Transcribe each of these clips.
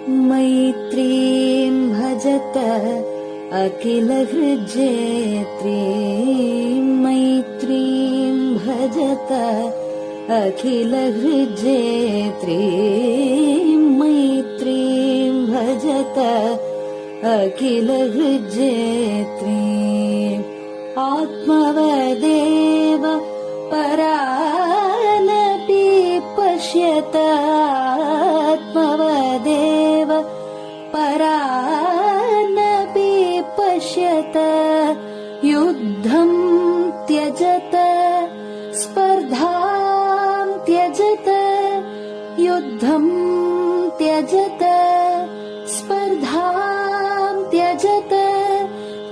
मैत्रीं भजत अखिलहृज्जेत्रीं, मैत्रीं भजत अखिलहृज्जेत्रीं, मैत्रीं भजत अखिलहृज्जेत्रीम्। आत्मवदेव परानपि पश्यत, आत्मवदेव परानपि पश्यत। युद्धं त्यजत स्पर्धां त्यजत, युद्धं त्यजत स्पर्धां त्यजत।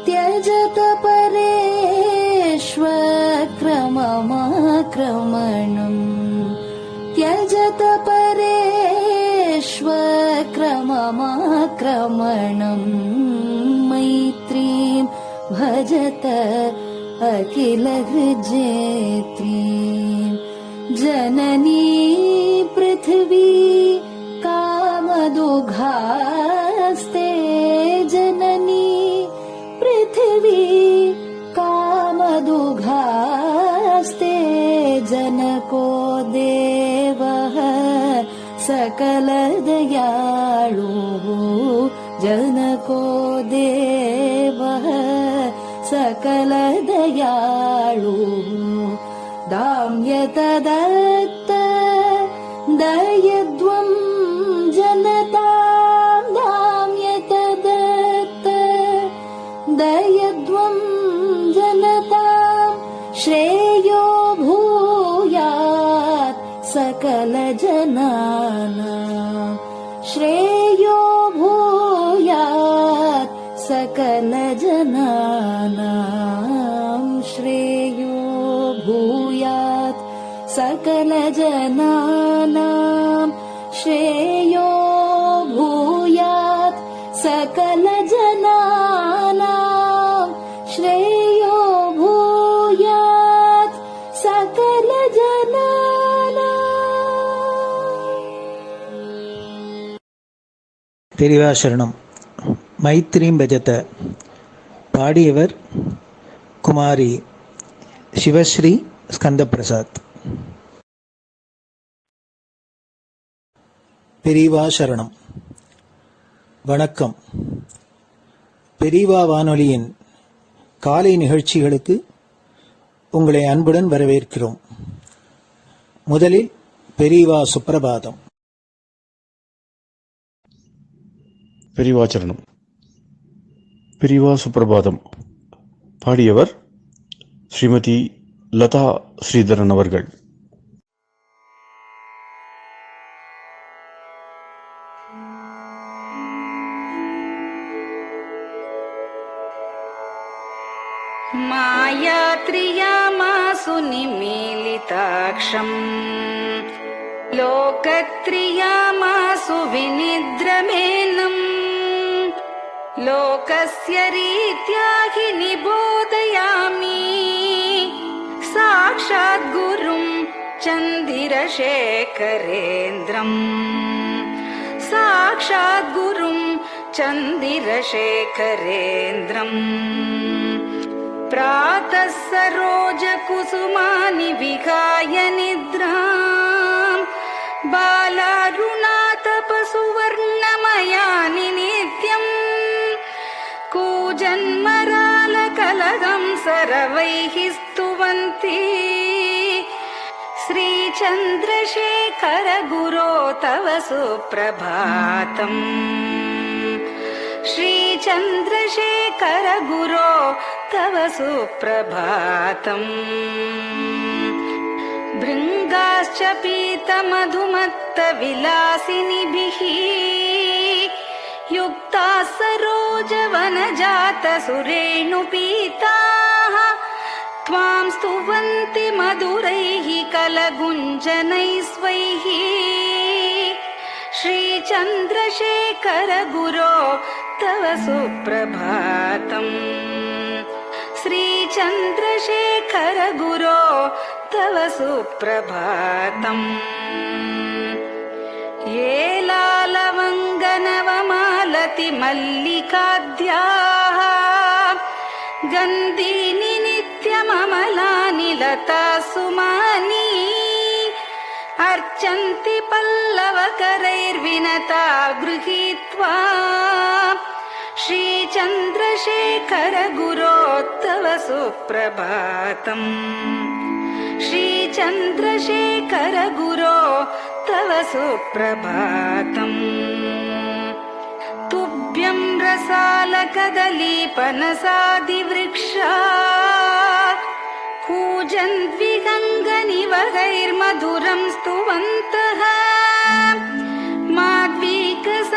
त्यजत परेष्वक्रममाक्रमणम्, त्यजत परेष्वक्रममाक्रमणम्। मैत्रीं भजत अखिलहृज्जेत्रीं। जननी पृथिवी कामदुघास्ते, जननी पृथिवी कामदुघास्ते। जनको देवः सकलदयाळुः, जनको देवः सकलदयाळुः। दाम्यत दत्त दयध्वं जनतां, दाम्यत दत्त दयध्वं जनतां। श्रेयो भूयात् सकलजनानां, श्रेयो भूयात् सकलजनानां, श्रेयो भूयात् सकलजनानां, श्रेयो भूयात् सकलजनानां, श्रेयो भूयात् सकलजनानां। பெரியவாசரணம். மைத்ரீம் பஜத. பாடியவர் குமாரி சிவஸ்ரீ ஸ்கந்தபிரசாத். பெரியவாசரணம். வணக்கம். பெரியவா வானொலியின் காலை நிகழ்ச்சிகளுக்கு உங்களை அன்புடன் வரவேற்கிறோம். முதலில் பெரியவா சுப்பிரபாதம். பெரியவாச்சரணம். பெரியவா சுப்பிரபாதம். பாடியவர் ஸ்ரீமதி லதா ஸ்ரீதரன் அவர்கள். मायात्रियामासु निमीलिताक्षम्, लोकत्रियामासु विनिद्रमेनम्। लोकस्य रीत्या हि निबोधयामि, साक्षात् गुरुं चन्दिरशेखरेन्द्रम्, साक्षात् गुरुं चन्दिरशेखरेन्द्रम्। प्रातः सरोजकुसुमानि विहाय निद्राम्, बालारुणातपसुवर्णमयानि नित्यम्। कूजन्मरालकलहं सरवैः स्तुवन्ति, श्रीचन्द्रशेखर गुरो तव सुप्रभातम्, श्रीचन्द्रशेखर गुरो तव सुप्रभातम्। भृङ्गाश्च पीतमधुमत्तविलासिनिभिः युक्ताः सरोजवनजातसुरेणुपीताः, त्वां स्तुवन्ति मधुरैः कलगुञ्जनैः स्वैः। श्रीचन्द्रशेखर गुरो तव सुप्रभातम्, श्रीचन्द्रशेखर गुरो तव सुप्रभातम् ये लालवङ्गनवमालति मल्लिकाद्याः गन्धीनि नित्यममलानि लता सुमानि अर्चन्ति पल्लवकरैर्विनता गृहीत्वा श्रीचन्द्रशेखर गुरो तव सुप्रभातम् श्रीचन्द्रशेखर गुरो तव सुप्रभातम् तुभ्यं रसालकदलीपनसादिवृक्षा कूजन्द्विगङ्गनिवगैर्मधुरं स्तुवन्तः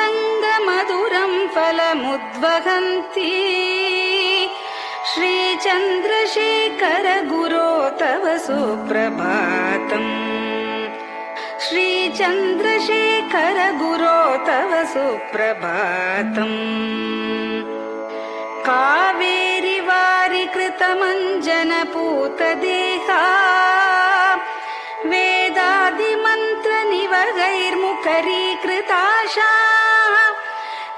माद्वीकसङ्गमधुरं फलमुद्वहन्ति श्रीचन्द्रशेखर गुरो तव सुप्रभातम् श्रीचन्द्रशेखर गुरो तव सुप्रभातम् कावेरि वारिकृतमञ्जनपूतदेहा वेदादिमन्त्रनिवगैर्मुखरीकृताशा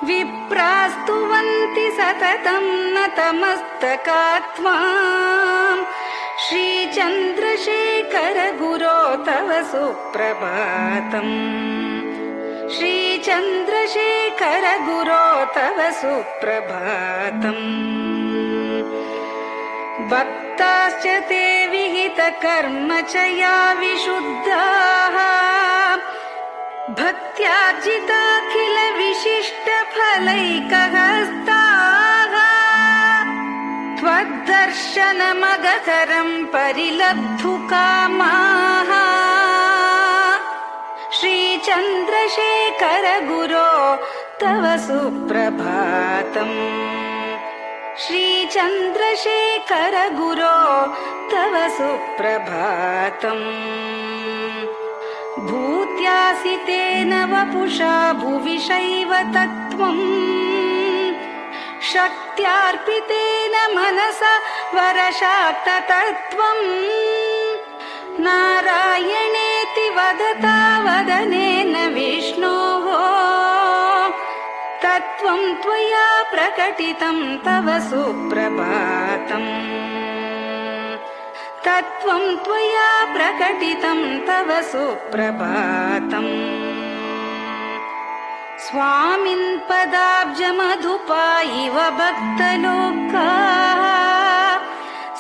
विप्रास्तुवन्ति सततं नतमस्तकात्माम् श्रीचन्द्रशेखर गुरो तव सुप्रभातम् श्रीचन्द्रशेखर गुरो तव सुप्रभातम् भक्ताश्च ते विहितकर्मचया विशुद्धाः भक्त्यार्जिताखिल विशिष्टफलैकहस्ताः त्वद्दर्शनमगकरं परिलब्धुकामाः श्रीचन्द्रशेखर गुरो तव सुप्रभातम् श्रीचन्द्रशेखर गुरो तव सुप्रभातम् भूत्यासितेन वपुषा भुविशैव तत्त्वम् शक्त्यार्पितेन मनसा वरशाक्ततत्त्वम् नारायणेति वदता वदनेन विष्णोः तत्त्वं त्वया प्रकटितं तव सुप्रभातम् तत्त्वं त्वया प्रकटितं तव सुप्रभातम् स्वामिन् पदाब्जमधुपा इव भक्तलोकाः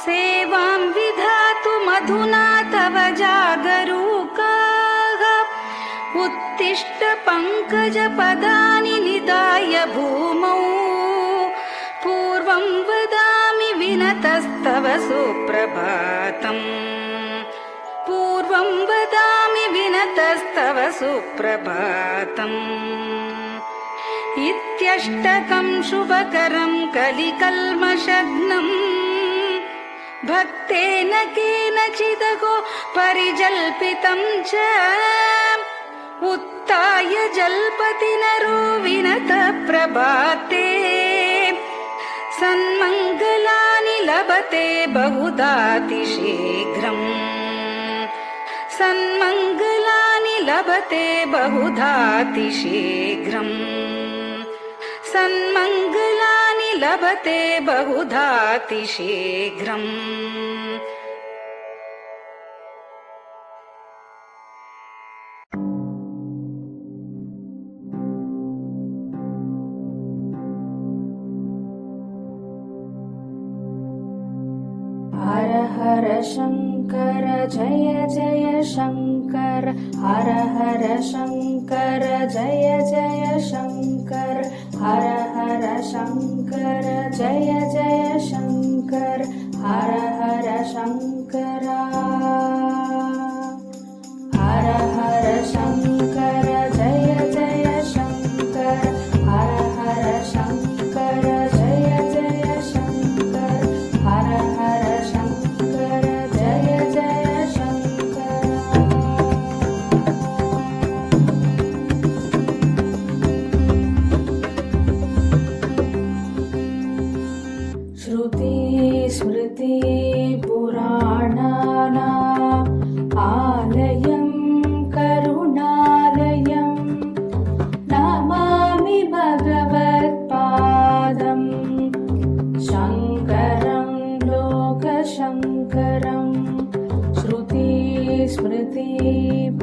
सेवां विधातुमधुना तव जागरूकाः उत्तिष्ठ पङ्कजपदानि निधाय भूमौ पूर्वं वदामि विनतस्तव सुप्रभातम् पूर्वं वदामि विनतस्तव सुप्रभातम् इत्यष्टकं शुभकरं कलिकल्मषघ्नम् भक्तेन केनचिदहो परिजल्पितं च उत्थाय जल्पति नरो विनत प्रभाते सन्मङ्गलानि लभते बहुधातिशीघ्रम् सन्मङ्गलानि लभते बहुधातिशीघ्रम् सन्मङ्गलानि लभते बहुधातिशीघ्रम् हर हर शङ्कर जय जय शङ्कर हर हर शङ्कर जय जय शङ्कर हर हर शङ्कर जय जय शङ्कर हर हर शङ्कर हर हर शङ्कर जय जय शङ्कर हर हर शङ्कर जय जय शङ्कर हर हर शङ्कर जय जय शङ्कर श्रुति स्मृति पुराणानाम् स्मृतिपुराणानाम्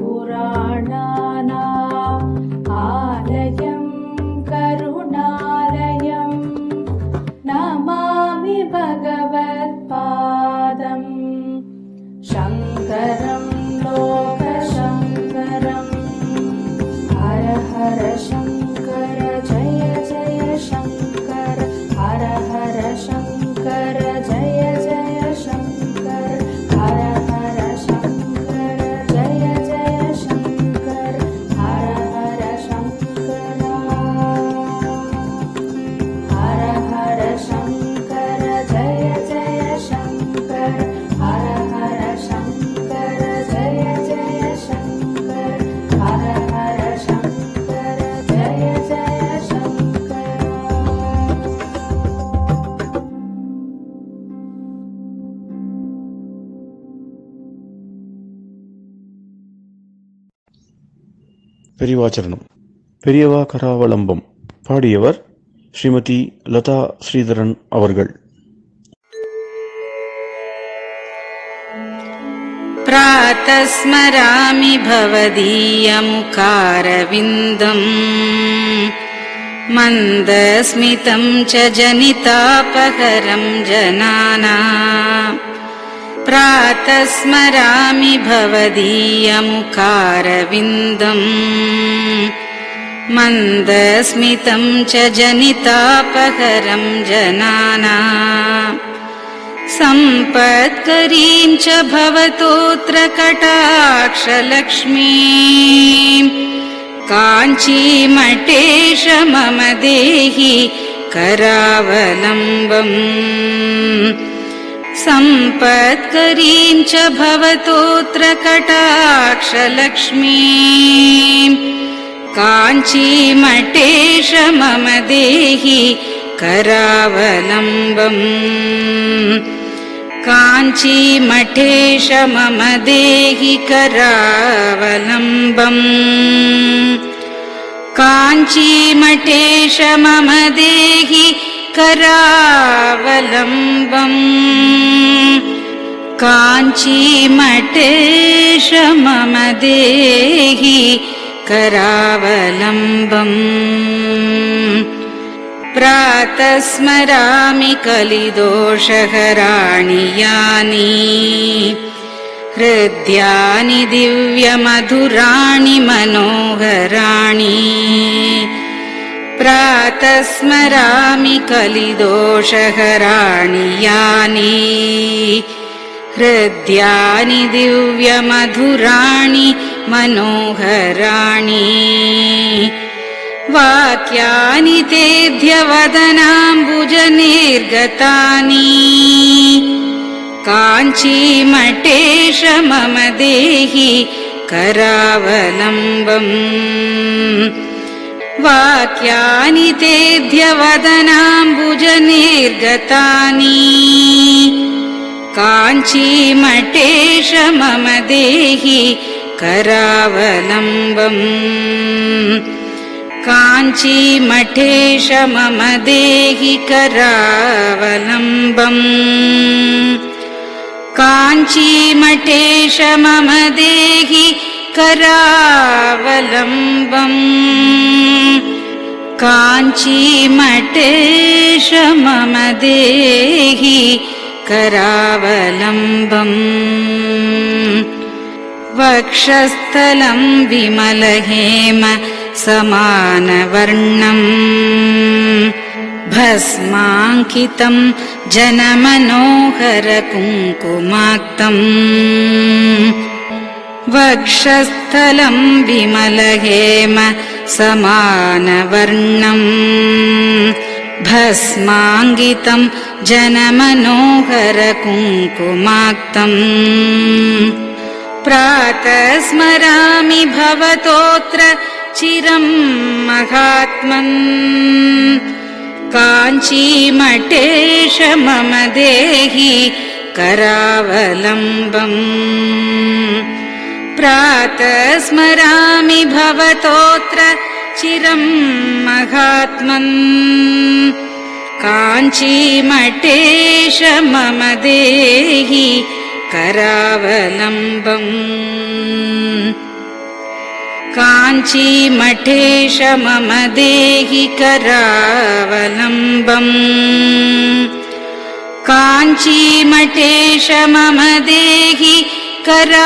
आलयं करुणालयं नमामि भगवत्पादम् शङ्करं लोकशङ्करम् हर हर शङ्कर जय जय शङ्कर हर हर शङ्कर जय जय शङ्कर हर हर शङ्कर जय जय शङ्कर हर हर शङ्कर हर हर शङ्कर जय जय शङ्कर हर हर शङ्कर जय जय शङ्कर हर हर शङ्कर जय जय शङ्कर பெரியவாச்சரணம். பெரியவா கராவலம்பம். பாடியவர் ஸ்ரீமதி லதா ஸ்ரீதரன் அவர்கள். प्रातः स्मरामि भवदीयमुखारविन्दम् मन्दस्मितं च जनितापहरं जनानाम् प्रातः स्मरामि भवदीयमुखारविन्दम् मन्दस्मितं च जनितापहरं जनानाम् सम्पत्करीं च भवतोऽत्र कटाक्षलक्ष्मीं काञ्चीमठेश मम देहि करावलम्बम् सम्पत्करीं च भवतोऽत्र कटाक्षलक्ष्मीं काञ्चीमठेश मम देहि करावलम्बम् काञ्चीमठेश मम देहि करावलम्बम् काञ्चीमठेश मम देहि करावलम्बम् काञ्चीमठेश मम देहि करावलम्बम् प्रातः स्मरामि कलिदोषहराणि यानि हृद्यानि दिव्यमधुराणि मनोहराणि प्रातः स्मरामि कलिदोषहराणि यानि हृद्यानि दिव्यमधुराणि मनोहराणि वाक्यानि तेऽध्यवदनाम्बुजनिर्गतानि काञ्चीमठेश मम देहि करावलम्बम् वाक्यानि तेऽध्यवदनाम्बुजनिर्गतानि काञ्चीमठेश मम देहि करावलम्बम् काञ्चीमठेश मम देहि करावलम्बम् काञ्चीमठेश मम देहि करावलम्बम् काञ्चीमठेश मम देहि करावलम्बम् वक्षस्थलं विमलहेम समानवर्णम् भस्माङ्कितं जनमनोहर कुङ्कुमाक्तम् वक्षस्थलं विमलहेम समानवर्णम् भस्माङ्कितं जनमनोहर कुङ्कुमाक्तम् प्रातः स्मरामि भवतोऽत्र चिरं महात्मन् काञ्चीमठेश मम देहि करावलम्बम् प्रातः स्मरामि भवतोऽत्र चिरं महात्मन् काञ्चीमठेश मम देहि करावलम्बम् काञ्चीमठेश मम देहि करावलम्बम् काञ्चीमठेश मम देहि करावलम्बम्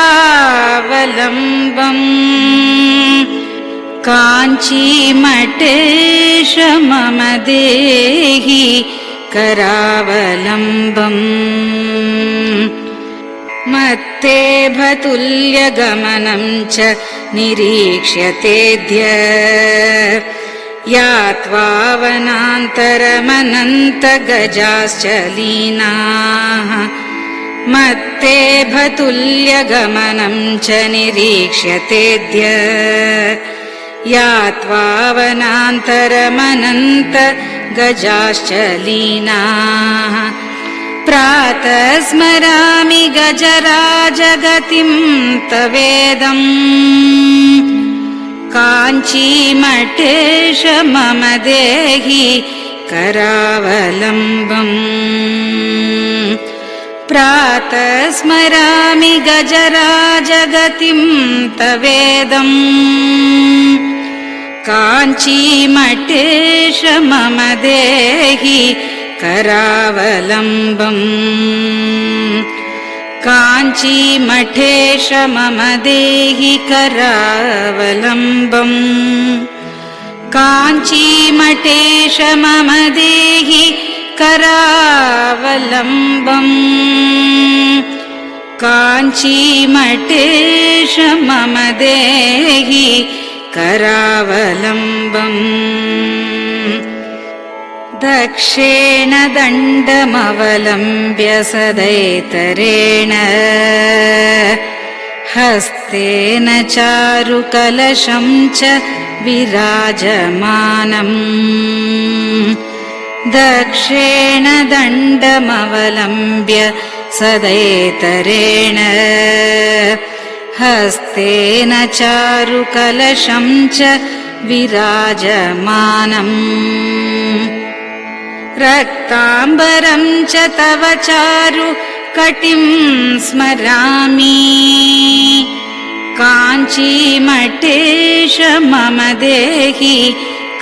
काञ्चीमठेश मम देहि करावलम्बम् मत्तेभतुल्यगमनं च निरीक्ष्यतेऽद्य यात्वा वनान्तरमनन्तगजाश्च लीनाः मत्तेभतुल्यगमनं च निरीक्ष्यतेऽद्य यात्वा वनान्तरमनन्तगजाश्च लीनाः प्रातः स्मरामि गजराजगतिं तवेदम् काञ्चीमठेश मम देहि करावलम्बम् प्रातः स्मरामि गजराजगतिं तवेदम् काञ्चीमठेश मम देहि करावलम्बम् काञ्चीमठेश मम देहि करावलम्बम् काञ्चीमठेश मम देहि करावलम्बम् काञ्चीमठेश मम देहि करावलम्बम् दक्षेण दण्डमवलम्ब्य सदैतरेण हस्तेन चारुकलशं च विराजमानम् दक्षेण दण्डमवलम्ब्य सदैतरेण हस्तेन चारुकलशं च विराजमानम् रक्ताम्बरं च तव चारु कटिं स्मरामि काञ्चीमठेश मम देहि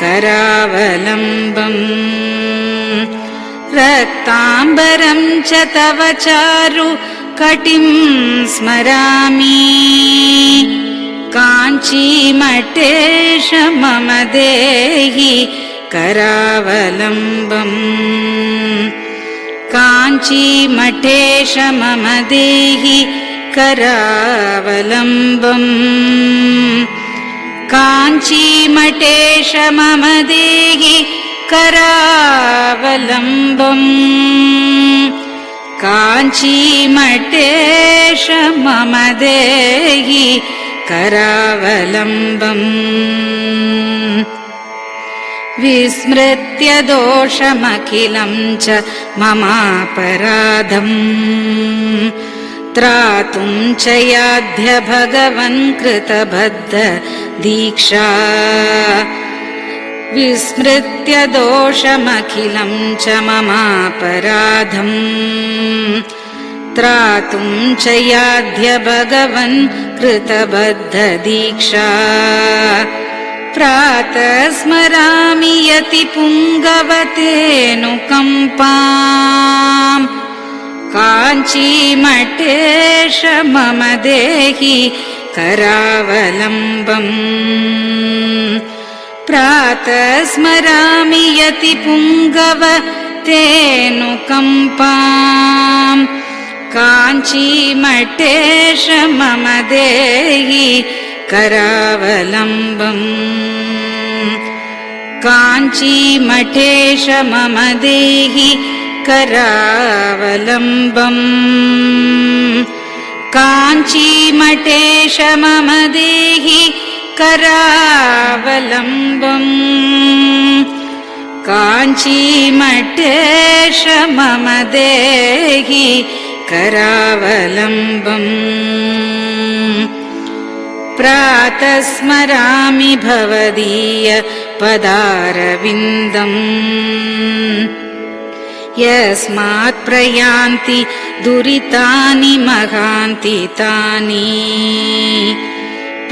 करावलम्बम् रक्ताम्बरं च तव चारु कटिं स्मरामि काञ्चीमठेश मम देहि करावलम्बम् काञ्चीमठेश मम देहि करावलम्बम् काञ्चीमठेश मम देहि करावलम्बम् काञ्चीमठेश मम देहि करावलम्बम् विस्मृत्य दोषमखिलं च ममापराधम् त्रातुं च याध्य भगवन् कृतबद्ध दीक्षा विस्मृत्य दोषमखिलं च ममापराधम् त्रातुं च याध्य भगवन् कृतबद्ध दीक्षा प्रातः स्मरामि यतिपुङ्गवतेऽनुकम्पाम् काञ्चीमठेश मम देहि करावलम्बम् प्रातः स्मरामि यतिपुङ्गवतेऽनुकम्पाम् काञ्चीमठेश मम देहि करावलम्बम् काञ्चीमठेश मम देहि करावलम्बम् काञ्चीमठेश मम देहि करावलम्बम् काञ्चीमठेश मम देहि करावलम्बम् प्रातः स्मरामि भवदीय पदारविन्दम् यस्मात् प्रयान्ति दुरितानि महान्ति तानि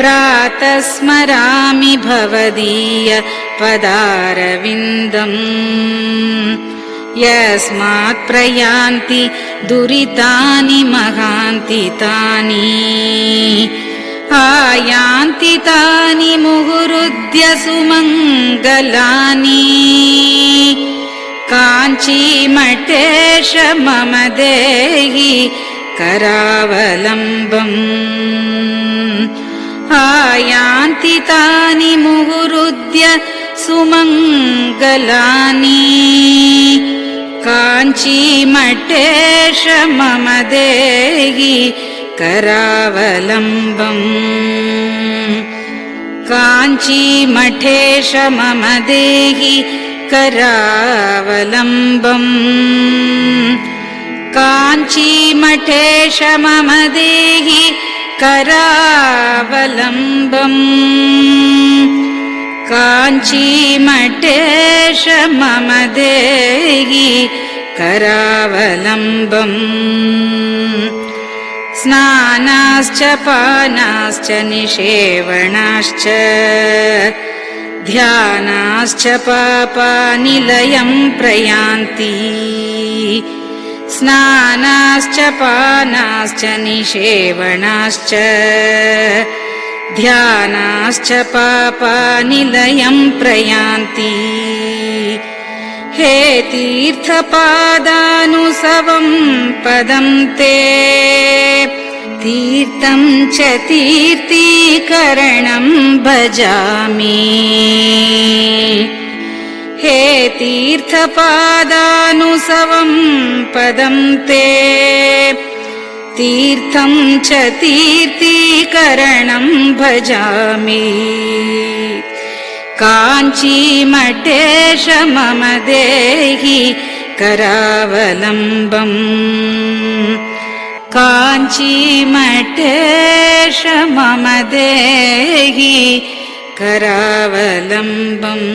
प्रातः स्मरामि भवदीय पदारविन्दम् यस्मात् प्रयान्ति दुरितानि महान्ति तानि आयान्ति तानि मुहुरुद्य सुमङ्गलानि काञ्चीमठेश मम देहि करावलम्बम् आयान्ति तानि मुहुरुद्य सुमङ्गलानि काञ्चीमठेश मम देहि करावलम्बम् काञ्चीमठेश मम देहि करावलम्बम् काञ्चीमठेश मम देहि करावलम्बम् काञ्चीमठेश मम देहि करावलम्बम् स्नानाश्च पानाश्च निषेवणाश्च ध्यानाश्च पापानिलयं प्रयान्ति स्नानाश्च पानाश्च निषेवणाश्च ध्यानाश्च पापानिलयं प्रयान्ति हे तीर्थपादानुसवं पदं ते तीर्थं च तीर्थीकरणं भजामि हे तीर्थपादानुसवं पदं ते तीर्थं च तीर्थीकरणं भजामि काञ्चीमठेश मम देहि करावलम्बम् काञ्चीमठेश मम देहि करावलम्बम्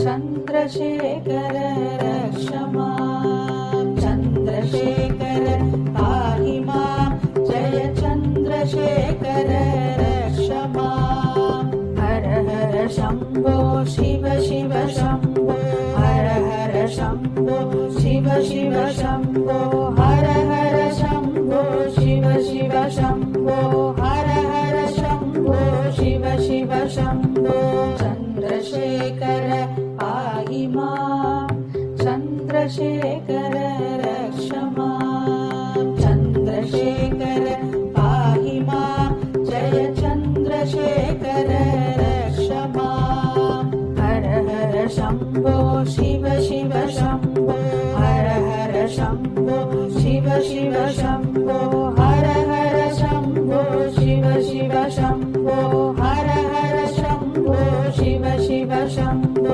चन्द्रशेखर रक्ष मां चन्द्रशेखर पाहि मां जय चन्द्रशेखर रक्ष मां हर हर शम्भो शिव शिव शम्भो हर हर शम्भो शिव शिव शम्भो हर हर शम्भो शिव शिव शम्भो हर हर शम्भो शिव शिव शम्भो चन्द्रशेखर पाहि मां चन्द्रशेखर रक्ष मां चन्द्रशेखर पाहि मां जय चन्द्रशेखर रक्ष मां हर हर शम्भो शिव शिव शम्भो हर हर शम्भो शिव शिव शम्भो हर हर शम्भो शिव शिव शम्भो हर हर शम्भो शिव शिव शम्भो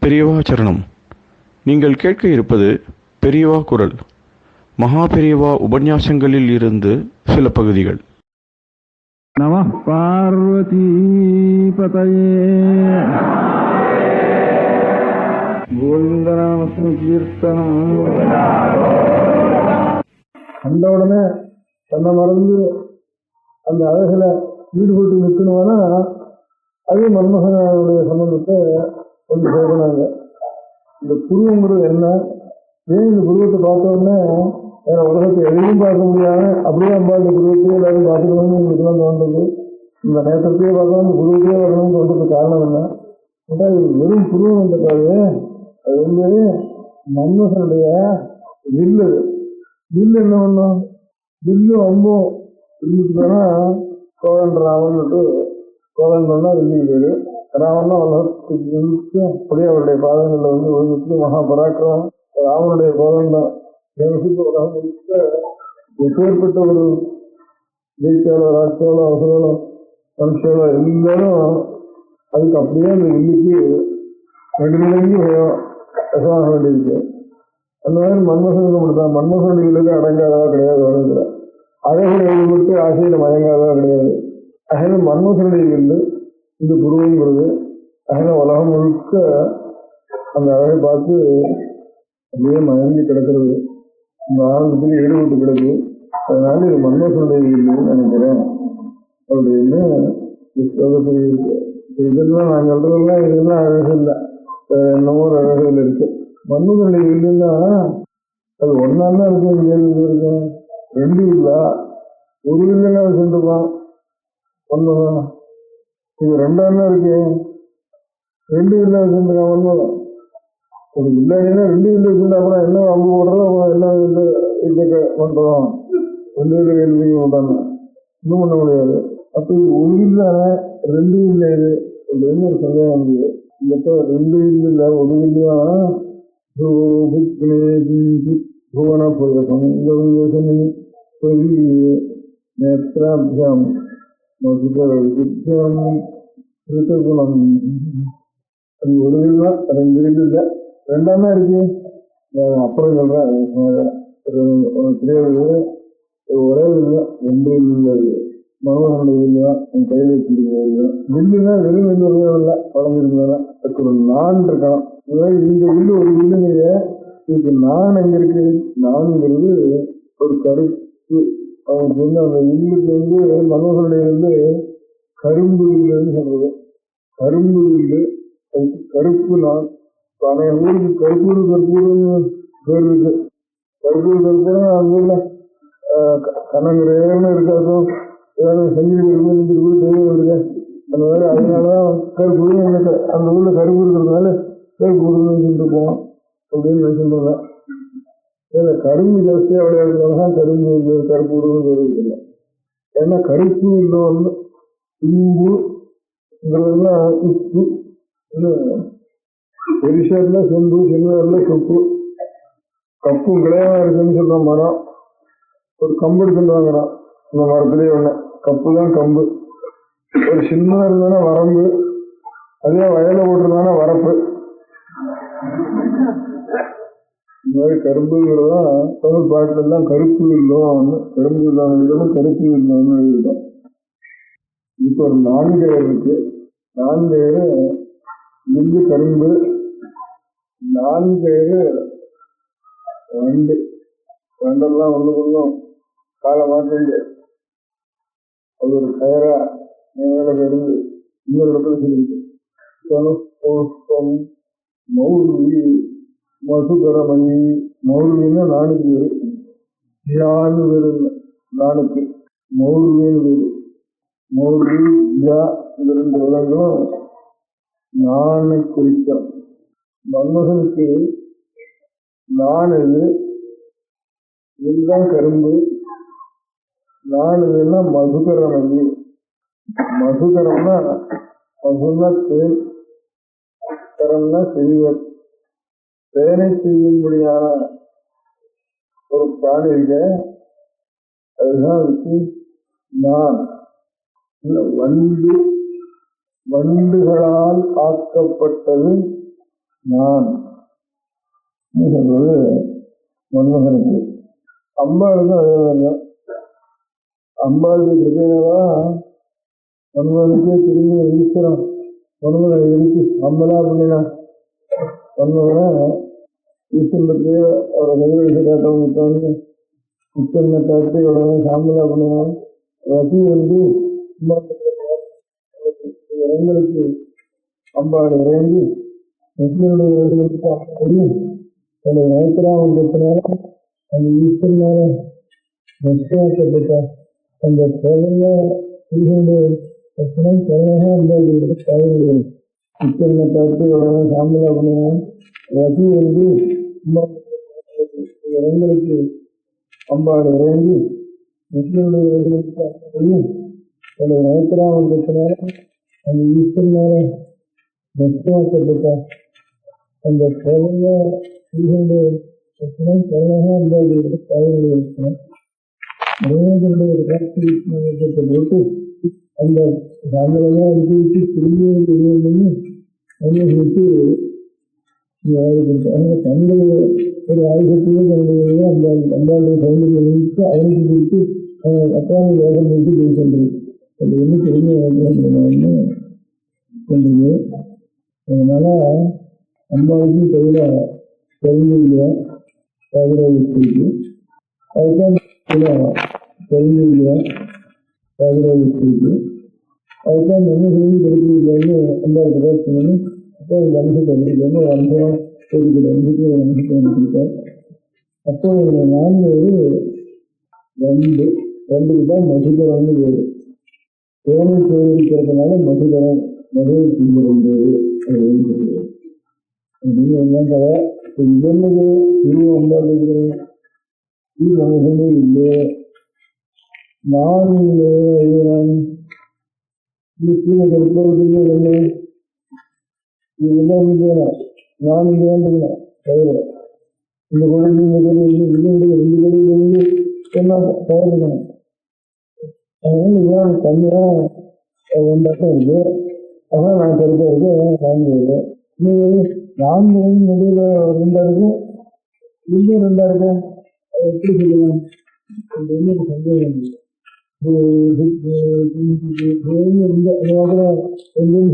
பெரியவா சரணம். நீங்கள் கேட்க இருப்பது பெரியவா குரல். மகா பெரியவா உபன்யாசங்களில் இருந்து சில பகுதிகள். நம பார்வதி பதயே கோவிந்தநாம கீர்த்தனம். அந்த உடனே தன்னை மறந்து அந்த அழகில் ஈடுபட்டு நிற்கணும்னா அதே மன்மகனுடைய சம்பந்தத்தை கொஞ்சம் சொல்றாங்க. இந்த புருவங்கிறது என்ன, ஏன் இந்த புருவத்தை பார்த்த உடனே வேற உலகத்தை எதையும் பார்க்க முடியாம அப்படியே அம்மா இந்த புருவத்தையே எல்லாரும் பார்த்துக்கணும்னு உங்களுக்குலாம் தோன்றது. இந்த நேரத்தையே பார்க்கலாம், இந்த புருவத்தையே வரணும்னு சொல்றதுக்கு காரணம் என்ன? அது வெறும் புருவம் என்றது அது வந்து மன்மகனுடைய வில்லு. வில்லு என்ன பண்ணும்? வில்லு அம்பும் இருந்துச்சுன்னா கோவன் ராமன்னுட்டு கோவன் சொன்னா வில்லு பேரு. ராமன்னா உலகத்துக்கு அப்படியே அவருடைய பாதங்களில் வந்து உலகத்துக்கு மகா பராக்கிரமம். ராமனுடைய கோவன் தான் எப்பேற்பட்ட ஒரு ஜெயிச்சாலோ ராட்சாலோ அவசரோ மனுஷாலோ எல்லாரும் அதுக்கு அப்படியே அந்த வில்லுக்கு நடுநிலைக்கு விசமாக வேண்டியிருக்கு. அந்த மாதிரி மன்மகனுக்கு மட்டும்தான். மன்மகனுடைய வில்லுக்கு அடங்காதவா கிடையாது உலகத்துல. அழகுடைய விட்டு ஆசையில மயங்காதவா கிடையாது. அகல மன்மகனுடைய வில்லு இந்த புருவங்கிறது. அகல உலகம் முழுக்க அந்த அழகை பார்த்து அப்படியே மயங்கி கிடக்கிறது, இந்த ஆனந்தத்தில் ஈடுபட்டு கிடக்கு. அதனால இது மன்மகனுடைய வில்லுன்னு நினைக்கிறேன் அப்படின்னு இதெல்லாம் நான் சொல்றதெல்லாம் இதெல்லாம் அழகு இல்லை, என்னமோ ஒரு அழகுகள் இருக்கு. மன்மகனுடைய வில்லுன்னா அது ஒன்னாதான் இருக்கு. கேள்வி இருக்கேன், ரெண்டு வில்லா, ஒரு வில்லாம் வச்சுருப்பான் மன்மகன். இது ரெண்டாம் இருக்கு, ரெண்டு வில்லா வச்சுருக்கான் மன்மகன். ஒரு வில்லைன்னா ரெண்டு வில்லு வச்சுருந்தா அப்புறம் என்ன அம்பு போடுறோம், அப்புறம் என்ன வில்லு இதுக்கு பண்றோம், ரெண்டு வில்லு கேள்வி போட்டாங்க, இன்னும் பண்ண முடியாது. அப்ப இது ஒரு வில்ல ரெண்டு வில்ல இது அப்படின்னு ஒரு சந்தேகம் வந்தது. இந்த ரெண்டு வில்லு இல்ல ஒரு வில்லையா புவன நேத்ராபியாம் மதுரம் ரிதகுணம். அது ஒரு வில்லா ரெண்டு வில்லு இல்லை, ரெண்டாம் தான் இருக்கு. அப்புறம் சொல்றேன் தெரியாது. ஒரே வில்லா ரெண்டு வில்லு மனோகனுடைய வில்லா என் கையில் வச்சிருக்க வில்லுனா வெறும் வில்லு இல்லை, வளர்ந்துருந்தா அதுக்கு ஒரு நான் இருக்கலாம். இந்த வில்லு ஒரு வில்லுங்க, இதுக்கு நான் எங்க இருக்கு? நான்ங்கிறது ஒரு கருப்பு. அவனுக்கு வந்து அந்த வில்லுக்கு வந்து மனோகனுடைய வந்து கரும்பு வில்லுன்னு சொல்றது. கரும்பு வில்லு அதுக்கு கருப்பு நான். அனைய ஊருக்கு கருப்பூர் கருப்பூர்னு பேர் இருக்கு. கருப்பூர் கருப்பூர் அந்த ஊர்ல கண்ணங்கரேன்னு இருக்காதோ ஏதாவது சங்கீத தெய்வம் இருக்கு அந்த மாதிரி. அதனாலதான் கருப்பூர் அந்த ஊர்ல கருப்பு இருக்கிறதுனால கருப்பூர்னு வச்சுருப்போம் அப்படின்னு நினைச்சுருந்தாங்க. இதில் கரும்பு ஜாஸ்தியா விளையாடுறதுனாலதான் கரும்பு கருப்பூர்னு பேர் இருக்குல்ல. ஏன்னா கருப்பு இல்லை வந்து இம்புங்கிறதுலாம் உப்பு, பெரிஷர்ல செம்பு, சில்வர்ல சொப்பு, கப்பு கிளையமா இருக்குன்னு சொல்ற மரம். ஒரு கம்பு எடுத்துட்டு வாங்குறான், இந்த மரத்துலயே ஒண்ணு கப்பு தான் கம்பு. ஒரு சின்னதா இருந்தானா வரம்பு, அதே வயல போட்டிருந்தானா வரப்பு. இந்த மாதிரி கரும்புங்கிறதான் தமிழ் பாட்டுல எல்லாம் கருப்பு இல்லம், கரும்பு இல்லாத விதமும் கருப்பு இல்லம்னு எழுதிருக்கோம். இப்ப ஒரு 4 இருக்கு. 4 நெல்லு கரும்பு, 4 ரெண்டெல்லாம் ஒண்ணு கொஞ்சம் காலை மாற்றி அது ஒரு கயரா மேல இருந்து இன்னொரு இடத்துல சொல்லிருக்கு. மௌர்வி மசுகரமணி. மௌர்வின்னா நானுக்கு பேரு, யான்னு பேரு நானுக்கு மௌர்வின்னு பேரு. மௌர்வி யா இந்த 2 விலங்களும் நானை குறிக்கும். மன்மகனுக்கு நான் இதுதான் கரும்பு, நான் இதுன்னா மதுகரமணி. மதுகரம்னா மதுன்னா தேன், கரம்னா செய்வர். தேனை செய்யும்படியான ஒரு பிராணி இருக்க, அதுதான் நான். வண்டுகளால் ஆக்கப்பட்டது நான் சொல்றது மன்மகனுக்கு. அம்பாளுக்கும் அதே மாதிரிதான். அம்பாளுக்கு கிருப்பையினாதான் மன்மகனுக்கே திரும்பி ஈஸ்வரம் மன்மகனை இருக்கு அம்மலா பண்ணினா. மன்மகனை ஈஸ்வரனுக்கு அவரை கைவிட காட்டவங்க ஈஸ்வரனை காட்டி உடனே சாம்பலா பண்ணினான். ரசி வந்து எங்களுக்கு அம்பாள் இறங்கி முஸ்லிம்களுக்கு அப்படியும் என்னை நினைக்கிறான்றதுனால அந்த ஈஸ்வரனால ரஷ்யாக்கப்பட்ட அந்த குழந்தைங்க குழந்தைங்க அந்த குழந்தைகள் சிக்கனை பார்த்து உடனே சாம்பலா பண்ணுவோம். ரசி வந்து எங்களுக்கு அம்பாள் இறங்கி முஸ்லிம்களுக்கு அப்படியும் என்னை நினைக்கிறான்றதுனால அந்த ஈஸ்வரனால ரஷ்யாக்கப்பட்ட அந்த குழந்தைங்க குழந்தைங்க அந்த குழந்தைகள் போட்டு அந்த சாம்பலெல்லாம் எடுத்து வச்சு திரும்பி தெரியும் விட்டு தந்தை ஒரு ஆயுதத்தையே தன்னுடைய அந்த அம்பாளுடைய சௌந்தரிய நினைத்து அவனுக்கு கொடுத்து அப்பாவை வேகம் வைத்து போய் சென்றது. அது ஒன்று தெரிஞ்ச கொண்டது. அதனால அம்பாவுக்கு கையில தெரிஞ்சுக்கிற இருக்கு. அதுதான் தெரிஞ்சுக்கிற இருக்கு. அதுதான் என்ன சொல்லி கிடைக்கிறீங்கன்னு அம்பாவுக்கு பேசணும்னு அப்போ இந்த அம்சத்தை வந்துருக்கேன்னு ஒரு அம்சம் தெரிவிக்கிற அம்சத்தை ஒரு அம்சத்தை வந்துருக்கேன். அப்போ நான்கு ரெண்டுக்கு தான் மதுகரம்னு பேரு. தேனை சேகரிக்கிறதுனால மதுகரம் மதுரை தீவிரம் பேரு அப்படின்னு சொல்லுவாங்க. அப்படின்னு என்ன கதை என்னது இரு அம்பாள் இருக்கிறேன் மனுஷனே இல்லை நான் இல்லை கீழே கற்பவர்களே இல்லை இதெல்லாம் நான் இங்கே வேண்டுகிறேன் தவிர இந்த குழந்தைங்க ரெண்டு கடையிலிருந்து என்ன தவிர்க்கணும். அதனால இதான் தனியா ஒன்றாட்டம் இருக்கு. அதான் நான் கருத்தா இருக்கேன். நான்கு நடுவில் ரெண்டா இருக்கும், இன்னும் ரெண்டா இருக்கும். அதை எப்படி சொல்லுவேன் எனக்கு சந்தேகம் இல்லை.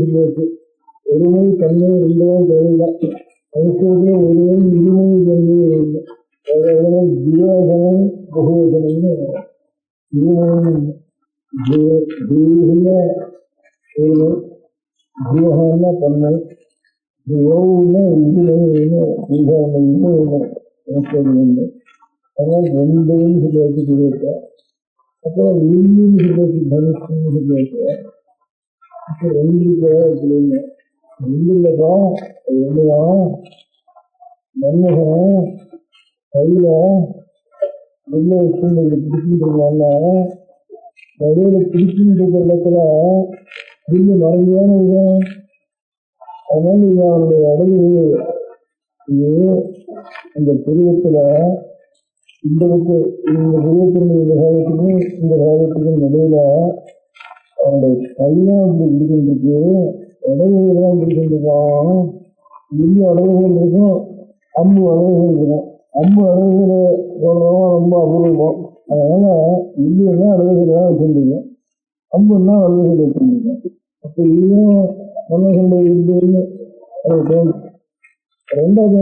சொல்லியாச்சு ஒருமை தன்மை ரெண்டும் தேவையில்லை. ஐஸ்வர்ய ஒருமை இருமை தன்மையே இல்லை. ஜீவசனம் பகுவசனம்னு இருமையும் ஜீவன ஜீவகம்னா தன்மை யோகம்னா இதுமைன்னு எனக்கு அதனால ரெண்டையும் சொல்லியாச்சு சொல்லியிருக்கா. அப்புறம் இன்னும் சொல்லியாச்சு தனுஷ்னு சொல்லியாச்சு. இப்போ ரெண்டு சொல்லுங்க ரெண்டு இல்லப்பா என்னதான் மன்மகன் கையில வெள்ள வச்சு பிடிக்கின்றதுனால நடுவில் பிடிக்கின்ற இடத்துல வில்லு மறைஞ்சான விதம். அதனால இது அவனுடைய அடகு இது அந்த புருவத்துல இந்த புருவத்தினுடைய இந்த காலத்துக்கும் இந்த காலத்துக்கும் நடுவில் அவனுடைய கையெல்லாம் அப்படி பிடிக்கின்றது. அடகுகள்லாம் பிடிக்கின்றான். வில்லு அடகுகள் இருக்கும், அம்பு அடகுகள் இருக்கும். அம்பு அடகுகளை போடுறவங்க ரொம்ப அபூர்வம். அதனால வில்லுன்னா அடகுகளாக வச்சுருந்தீங்க, அம்புன்னா அடகுகள் வச்சுருந்தீங்க. அப்போ இதுவும் மன்னர்கள் இருந்ததுன்னு அது தோணும். ரெண்டாவது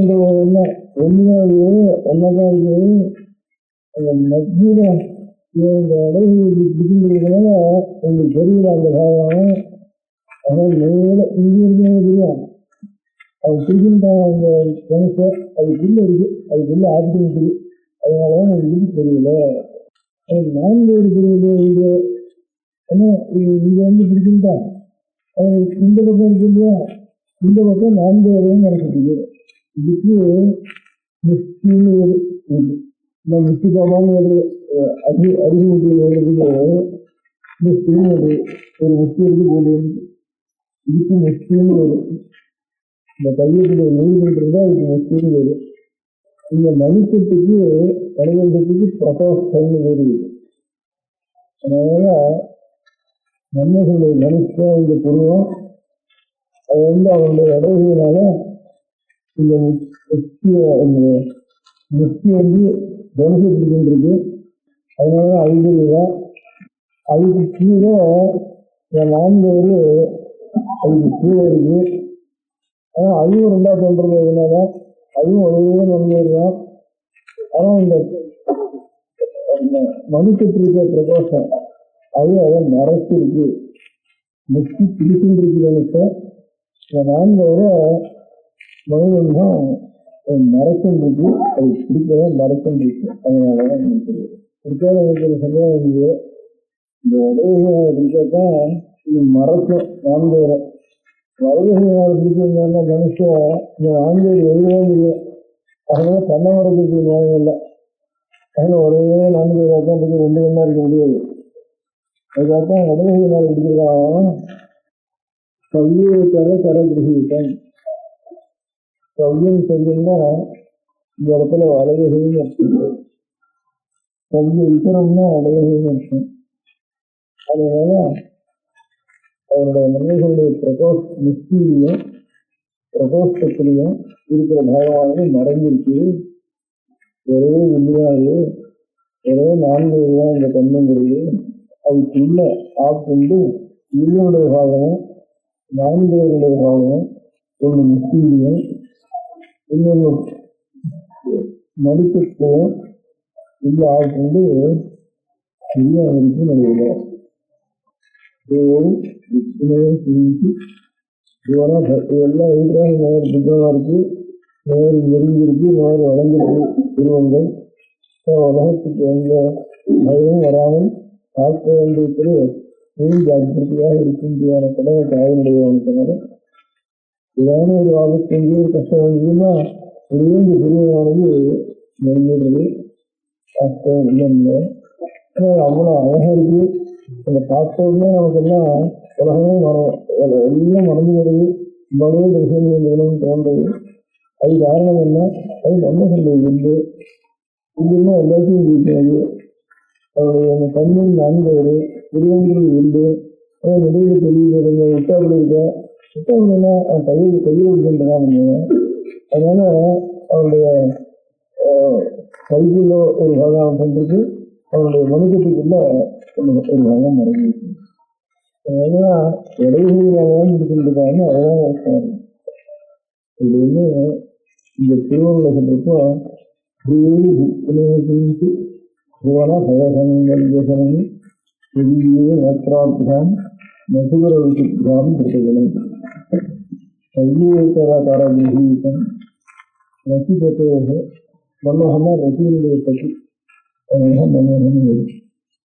என்ன ஒன்றாவது ஒன்னாதான் இருக்குது. அந்த மத்தியில இந்த அடகுகள் பிடிக்கின்றதுனால உங்களுக்கு தெரியல அந்த பாவம். அதனால மேல இங்கே தெரியும் அது பிடிக்கின்றான் அந்த கணத்தை. அதுக்குள்ள இருக்கு, அதுக்குள்ள ஆட்டி இருக்குது. அதனாலதான் எனக்கு தெரியல. எனக்கு நான்கு தெரியல. இது ஏன்னா இது பிடிக்கின்றான் இந்த பக்கம் இருக்கு இல்லையா, இந்த பக்கம் நான்கு நடக்குது. இதுக்கு முஸ்லீம் இந்த முஸ்லிமான அறிவுக்கு முஸ்லீம் ஒரு முஸ்லீமுக்கு போது இதுக்கு முஸ்லீம் இந்த கையத்துடைய நெய்கின்றது அதுக்கு முஸ்லீம் வேறு. இந்த மனுஷத்துக்கு கலைஞர்களுக்கு பிரகாஷ்ன்னு வேறு. அதனால மன்னர்களுடைய மனுஷன் இந்த புருவம் அது அவனுடைய அடகுனால இந்த முக்கிய தனுசு பிடிக்கின்றது. அதனால ஐதுதான் அதுக்கு கீழே நான்கு அதுக்கு கீழே இருக்கு. ஆனால் அதுவும் ரெண்டா தோன்றது அதனால அதுவும் ஒரே நன்மையர் தான். ஆனால் இந்த மனுஷத்திற்கு பிரகாசம் அது அதை மறைச்சிருக்கு. முக்தி பிடிக்கின்றிருக்கிறேன் சார். இந்த 4 வரை மனிதன்தான் மறக்கின்றிருக்கு, அது பிடிக்கவே மறக்கின்றிருக்கு. அதனாலதான் எனக்கு பிடிக்காத இருக்கிற சமயம் இருக்குது. இந்த உதவிகளை பிடிக்கத்தான் இது மறக்கும் 4 வரை. வலதுகையால் பிடிச்சிருந்தாங்கன்னா மனுஷன் இந்த 4 எழுதவே முடியும். அதனால தன்னை மறக்கிறது நியாயம் இல்லை. அதனால ஒரே 4 தான் பிடிக்க 2 கண்ணா இருக்க முடியாது. அதுக்காகத்தான் வலதுகையினால் பிடிக்கிறதாகவும் கல்வியைக்காக கரகிரகித்தேன். கல்வியும் சொல்லுன்னா இந்த இடத்துல வலதுகைன்னு அர்த்தம், கல்வி விக்கிறோம்னா வலதுகைன்னு அர்த்தம். அதனால அவருடைய மனிதர்களுடைய நிஷ்டியிலையும் பிரகோஷ்டத்திலையும் இருக்கிற பாகமானது மறைஞ்சிருக்கு. ஒரே இல்லையாது, ஒரே 4 தான் இந்த கண்ணுங்கிறது. அதுக்குள்ள ஆட்கொண்டு இல்லையுடைய பாகமும் 4 பாகமும் ஒன்று நிஷ்டியிலையும் இன்னொன்று மடிக்கத்தையும் இல்லை ஆட்கொண்டு இல்லையாருக்கு நடுவில் எல்லாம் இருக்கிறாங்க. நேர் புத்தகமா இருக்கு, நேர் நெருங்கிருக்கு, நேர் வளர்ந்துருக்கு. உருவங்கள் உலகத்துக்கு எந்த பயமும் வராமல் காக்க வேண்டிய ஜாக்கிரதையாக இருக்கின்ற கடமை தாயினுடைய இதான ஒரு ஆபத்து எங்கேயோ ஒரு கஷ்டம் வந்ததுன்னா ஒரே இந்த குருவானது நெருங்கிறது கஷ்டம் இல்லை. அவ்வளோ அழகா இருக்கு. அந்த பார்த்தோம்னா நமக்கெல்லாம் உலகமே எல்லாம் மறந்து வருது. இவ்வளவு தரிசனம் தோன்றது. அது காரணம் என்ன? அது நம்ம சொல்றது உண்டு. இல்லைன்னா எல்லாத்தையும் இருக்கிறது. அவருடைய அந்த கண்ணின் 4 உருவங்கள் உண்டு. நடுவில் தெரியுது விட்டாப்புல இருக்க விட்டாப்புலன்னா கையில் இருக்கின்றதான். அதனால அவருடைய கைக்குள்ள ஒரு பாகம் பண்றது, அவருடைய மனுக்கத்துக்குள்ள ஒரு பாகம் மறைஞ்சிருக்கு. அதனால இடைவெளியிலாம் இருக்கின்றதான்னு அதான் இது வந்து இந்த திருவள்ளுவர் சொல்றப்போ புவன பயசனி பெரிய நேற்றாபியாம் நசுகர விசுத்தாம் பிரதிகளும் கையேக்கராகாரம் ரசிகத்தோடு மன்னோகமா ரசிகனுடைய பற்றி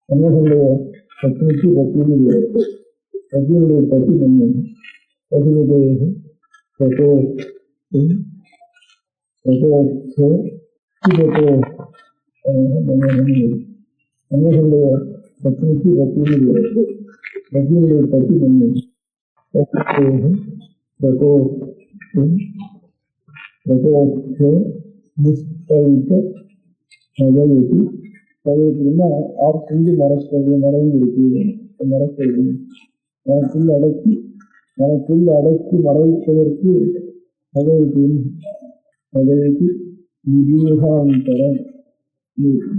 மன்னர்களுடைய பத்னிக்கு ரசிகனுடைய பற்றி மன்னன் ரசிகத்தோடு மன்னர்களுடைய பத்னிக்கு ரசிகனுடைய பற்றி மன்னன் பதவிக்குன்னா ஆட்கொண்டு மறைக்கிறது, மறைந்திருக்கு, மறைக்கிறது, மனக்குள்ள அடக்கி மறைப்பதற்கு பதவிக்கு நிதியோகாந்தரம்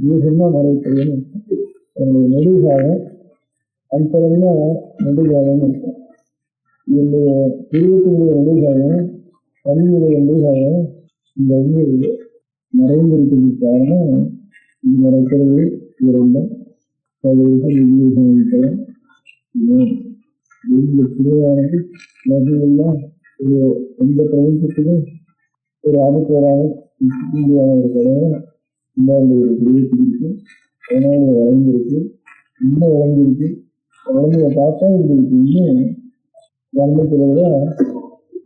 யூகம்னா மறைப்பதுன்னு என்னுடைய நெடுகாக அந்தரம்னா நெடுகாகன்னு இருக்கும். என்னுடைய திருவத்தினுடைய நெடுகாகம் கண்ணுடைய நெடுகாகம் இந்த வந்து மறைந்திருக்கிறது. காரணம் இது மறைக்கிறது இரண்டும் பதவிக்கு நிதியோகாந்தரம். இந்த திருவானது நதியெல்லாம் எந்த பிரபஞ்சத்துக்கும் ஒரு ஆபத்து வராமல் ஒரு கடமை இந்தாண்டு ஒரு குருவத்திற்கு அதனால வளர்ந்துருக்கு, இன்னும் வளர்ந்துருக்கு. வளர்ந்து பார்த்தா இருக்கு இன்னும் வளர்ந்துக்கிறத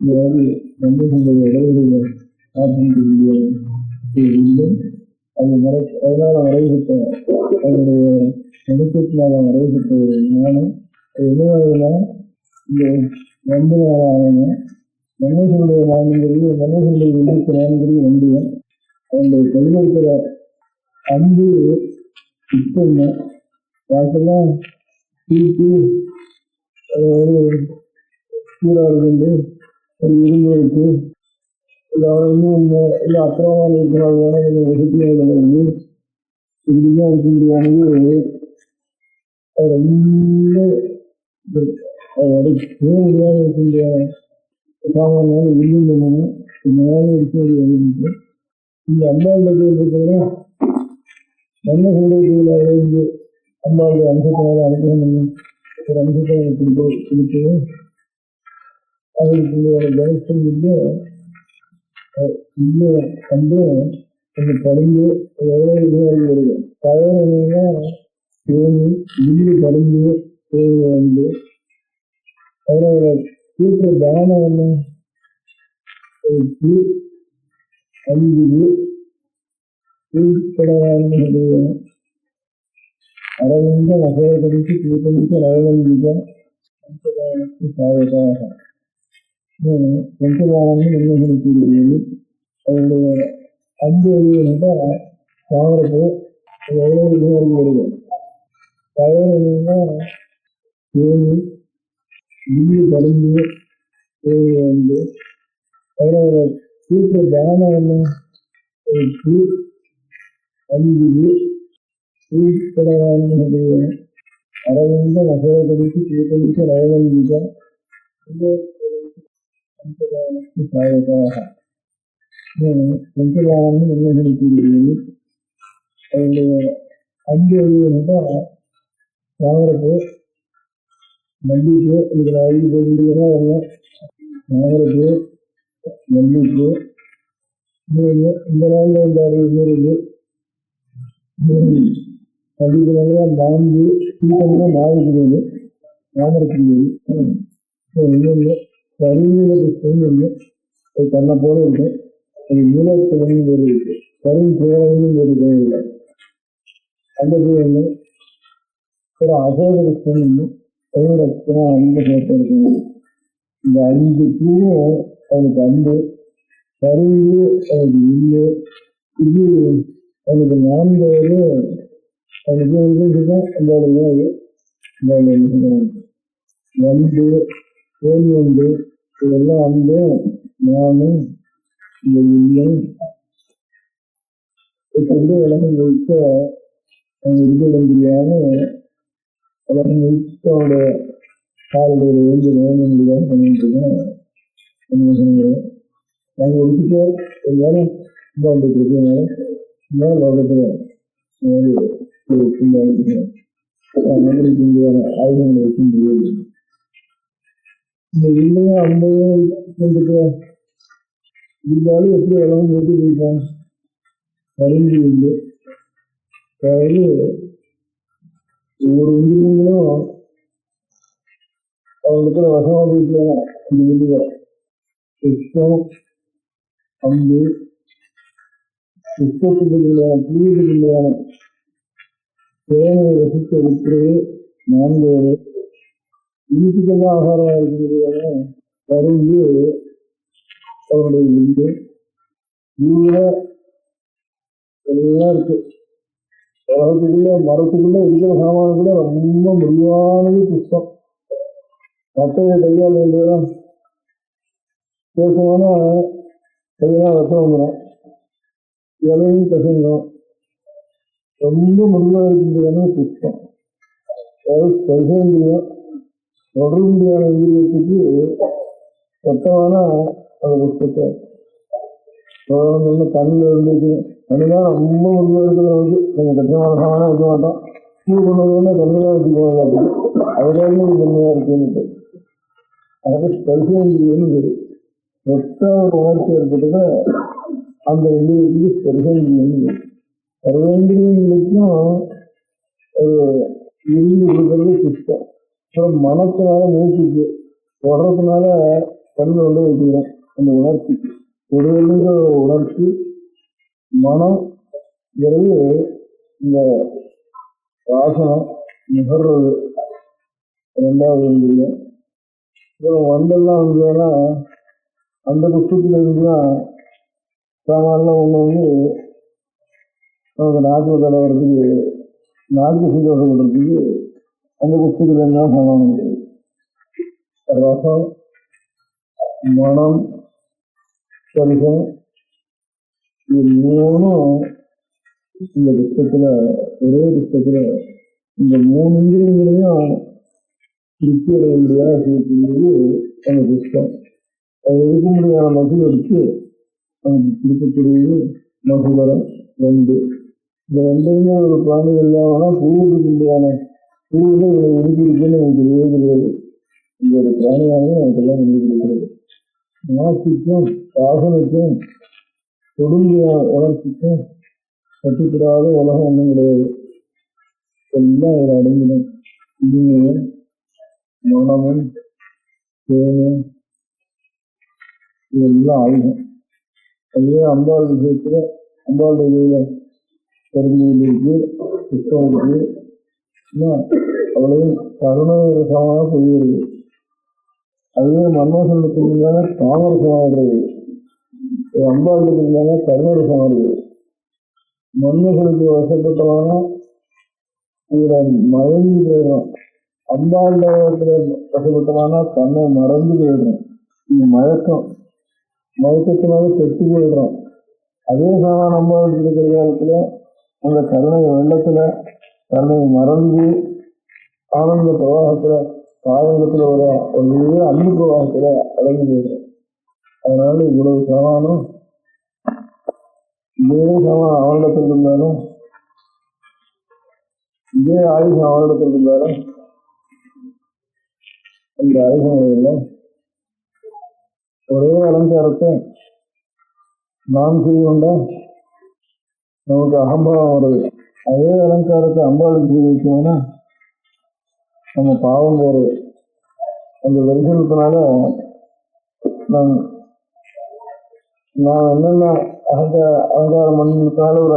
இந்த மாதிரி நன்மைகளுடைய இடைவெளியை ஆற்றிக்க முடியாது. அது அதனால வரைவிட்ட அதனுடைய நடுக்கத்தினால வரைவிட்ட ஒரு ஞானம் என்னவாதுன்னா இந்த 2 நாளான மன்னர்களுடைய நான்கிறது மன்னர்களுடைய விழிக்கிறான்கிறது 2. அவங்களுடைய கையில் இருக்கிற அன்பு இப்ப யாருக்கெல்லாம் தீர்த்து ஒரு சூறாடுகின்ற ஒரு இருந்தவருக்கு இல்லை அவரை இல்லை அப்புறமாக இருக்கிறாங்க கொஞ்சம் வெகுதியாக வந்து இப்படிதான் இருக்க முடியானது ரொம்ப முடியாத இருக்கின்ற சாமானியாக இருந்தோம். இதனால இருக்கிறது இந்த அம்பாளுடைய இருக்கிற நல்ல சந்தேகத்தில் அம்பாளுடைய அம்சத்தினால அனுப்பணும். ஒரு அம்சத்தை கொடுத்து அதுக்கு கணேசன் வந்து வந்து கொஞ்சம் கலந்து எவ்வளோ இதுவாக வருது. தவறுனா தேனி இல்லு கலந்து தேனி வந்து அதோட தீர்க்க தானம் என்ன 5 தீர்க்கடான்னு அரவிந்த நகரடிக்கு தீர்க்கடிக்க அரவிந்த சாயதாக வெங்கடானந்து நிர்ணயிக்கிறது. அதனுடைய அன்பு வழியாக வாங்குறப்போ எவ்வளோ இதுவாக வருது. தவறுனா தேனி இல்லு கலந்து தேனி வந்து அதோட தீர்க்க தானம் என்ன 5 தீர்க்கடான்னு அரவிந்த நகரடிக்கு தீர்க்கடிக்க அரவிந்த சாயதாக வெங்கடானந்து நிர்ணயிக்கிறது. அதனுடைய அன்பு வழியாக வாங்குறப்போ மல்லிகை இதுல 5 பேருனா வாங்குறப்போ மல்லிகை இந்த நாளில் இந்த 60 மல்லிகைனால 4 தீபம்னா 4 கிடையாது வாங்குறதுக்கு இன்னொன்று கருவியில புஷ்பம் கண்ணை போல இருக்கு. அது நீலத்திலும் ஒரு இருக்கு கருவி சேவையும் ஒரு இல்லை. அந்த ஒன்று ஒரு அசோக புஷ்பம் ரத்தனா அன்பு சேர்த்து இருக்கு. இந்த 5 பூவும் அவனுக்கு அன்பு கருவியே அவனுக்கு இல்லை. இது அவனுக்கு 4 அவனுக்கு வந்து கோழி வந்து இதெல்லாம் வந்து நானும் இந்த இல்லை வந்து விளம்பரம் வைக்க அவங்க இருக்க முடியாம விளம்பரம் வைத்து அவனுடைய காலையில் எழுந்து வேணும் முடியாமல் பண்ணிட்டு இருக்கேன். நாங்கள் எடுத்துட்டு எல்லாரும் ரொம்ப வந்துட்டு இருக்கோம். லோகத்தில் ஆயுதங்களை வைக்க முடியாது. இந்த இல்லையும் 50 இருந்தாலும் எப்படி விளம்பரம் போட்டு போயிருக்காங்க மருந்து இல்லை. அதாவது ஒவ்வொரு உயிரினங்களும் அவங்களுக்கு வசமாக இருக்காங்க. இந்த வில்லுவை புஷ்பம் அம்பு புஷ்பத்துக்கு இல்லையான புளியத்துக்கு இல்லையான தேனை ரசிக்க உற்றது 4 இனிப்புக்கெல்லாம் ஆகாரமாக இருக்கிறது கரும்பு அவருடைய வில்லு இவ்வளோ எல்லாம் இருக்கு. உலகத்துக்குள்ள மரத்துக்குள்ள இருக்கிற சாமானுக்குள்ள ரொம்ப முடிவானது புஷ்பம். மட்டையை கையால் வேண்டியதான் பேசமான கையெல்லாம் ரத்தம் வந்துடும். இலையும் கசங்கும். ரொம்ப முடிவாக இருக்கின்றன புஷ்பம். அதாவது ஸ்பர்சேந்திரியம் தொடர்புயான இந்திரியத்துக்கு சத்தமான அந்த புஷ்பத்தை கண்ணில் இருந்துச்சு. கண்ணுதான் ரொம்ப முடிவாக இருக்கிறவங்களுக்கு கொஞ்சம் கஷ்டமான சாமானா இருக்க மாட்டோம். பூ கொண்டதுன்னா கண்ணுதான் வச்சுக்குவாங்க. அதுக்காக கம்மியாக இருக்குன்னு அது ஸ்பர்சேந்திரியம்னு பேரு. ரத்த உணர்ச்சி ஏற்பட்டத அந்த இந்திரியத்துக்கு ஸ்பர்சேந்திரியம்னு சர்வேந்திரியங்களுக்கும் ஒரு இருந்து கொடுக்கறது புஷ்பம். அப்புறம் மனத்தினால மூச்சுக்கு தொடர்றதுனால கண்ணு வந்து வைக்கிறோம். அந்த உணர்ச்சிக்கு உடலுங்கிற உணர்ச்சி மனம் இந்த வாசனம் நுகர்றது 2வது இந்திரியம். அப்புறம் வண்டெல்லாம் இருந்ததுன்னா அந்த புஷ்பத்தில் இருந்துதான் சாமான்லாம் ஒன்று வந்து நமக்கு நாக்கு தலைவரத்துக்கு நாக்கு சந்தோஷப்படுறதுக்கு அந்த புஷ்பத்தில் என்ன சாமான் ரசம் மனம் ஸ்பரிசம் இது 3ம் இந்த புஷ்பத்தில் ஒரே புஷ்பத்தில் இந்த 3 இந்திரியங்களையும் திருப்தி அடைய முடியாத செய்யக்கூடியது அந்த புஷ்பம். அது எடுக்க முடியாத மசூல் எடுத்து நமக்கு கொடுக்கக்கூடியது மசூலரம் 2. இந்த 2மே ஒரு பிராணிகள் தான் பூவுக்கு உண்டான பூவில் இவ்வளவு இருக்கு இருக்குன்னு எனக்கு தெரியவே தெரியாது. இந்த ஒரு பிராணியாக எனக்கு எல்லாம் கண்டுபிடிக்கிறது. நாசிக்கும் வாசனைக்கும் கொடும்பிய வளர்ச்சிக்கும் கட்டுப்படாத உலகம் ஒன்றும் கிடையாது. எல்லாம் இதில் அடங்கிடும். இனிமையும் மனமும் தேனும் இதெல்லாம் ஆயுதம். அதுவே அம்பாள் விஷயத்துல அம்பாள் இதில் கருமையில் இருக்கு, புத்தகம் இருக்கு. அவளையும் கருணை ரசமாக செய்கிறது. அதுவே மன்மோசனத்துக்கு இருந்தாங்க காமரசமாகிறது. அம்பாளுக்கு இருந்தாங்க கருணை ரசமாக இருக்குது. மன்மோசனுக்கு வசப்பட்டவான இதுல மயங்கி போயிடும். அம்பாளுடைய வசப்பட்டவானா தன்னை மறந்து போயிடும். இது மயக்கத்தினால கெட்டு போயிடுறோம். அதே சமயம் அம்பாளுக்கு இருக்கிற காலத்துல அந்த கருணை வெள்ளத்துல தன்னை மறந்து ஆனந்த பிரவாகத்துல காயங்கத்துல ஒரு அன்பு பிரவாகத்துல அடங்கி போயிடும். அதனால இவ்வளவு சமானம் இதே சமானம் அவனிடத்தில் இருந்தாலும் இதே ஆயுதம் அவனிடத்தில் இருந்தாலும் அந்த ஆயுதம் ஒரே அலங்காரத்தை நாம் செய்து கொண்டா நமக்கு அகம்பாவம் வருது. அதே அலங்காரத்தை அம்பாளுக்கு செய்து வைக்கணும்னா நம்ம பாவம் போறது. அந்த தரிசனத்தினால நான் என்னென்ன அலங்காரம் பண்ணினால ஒரு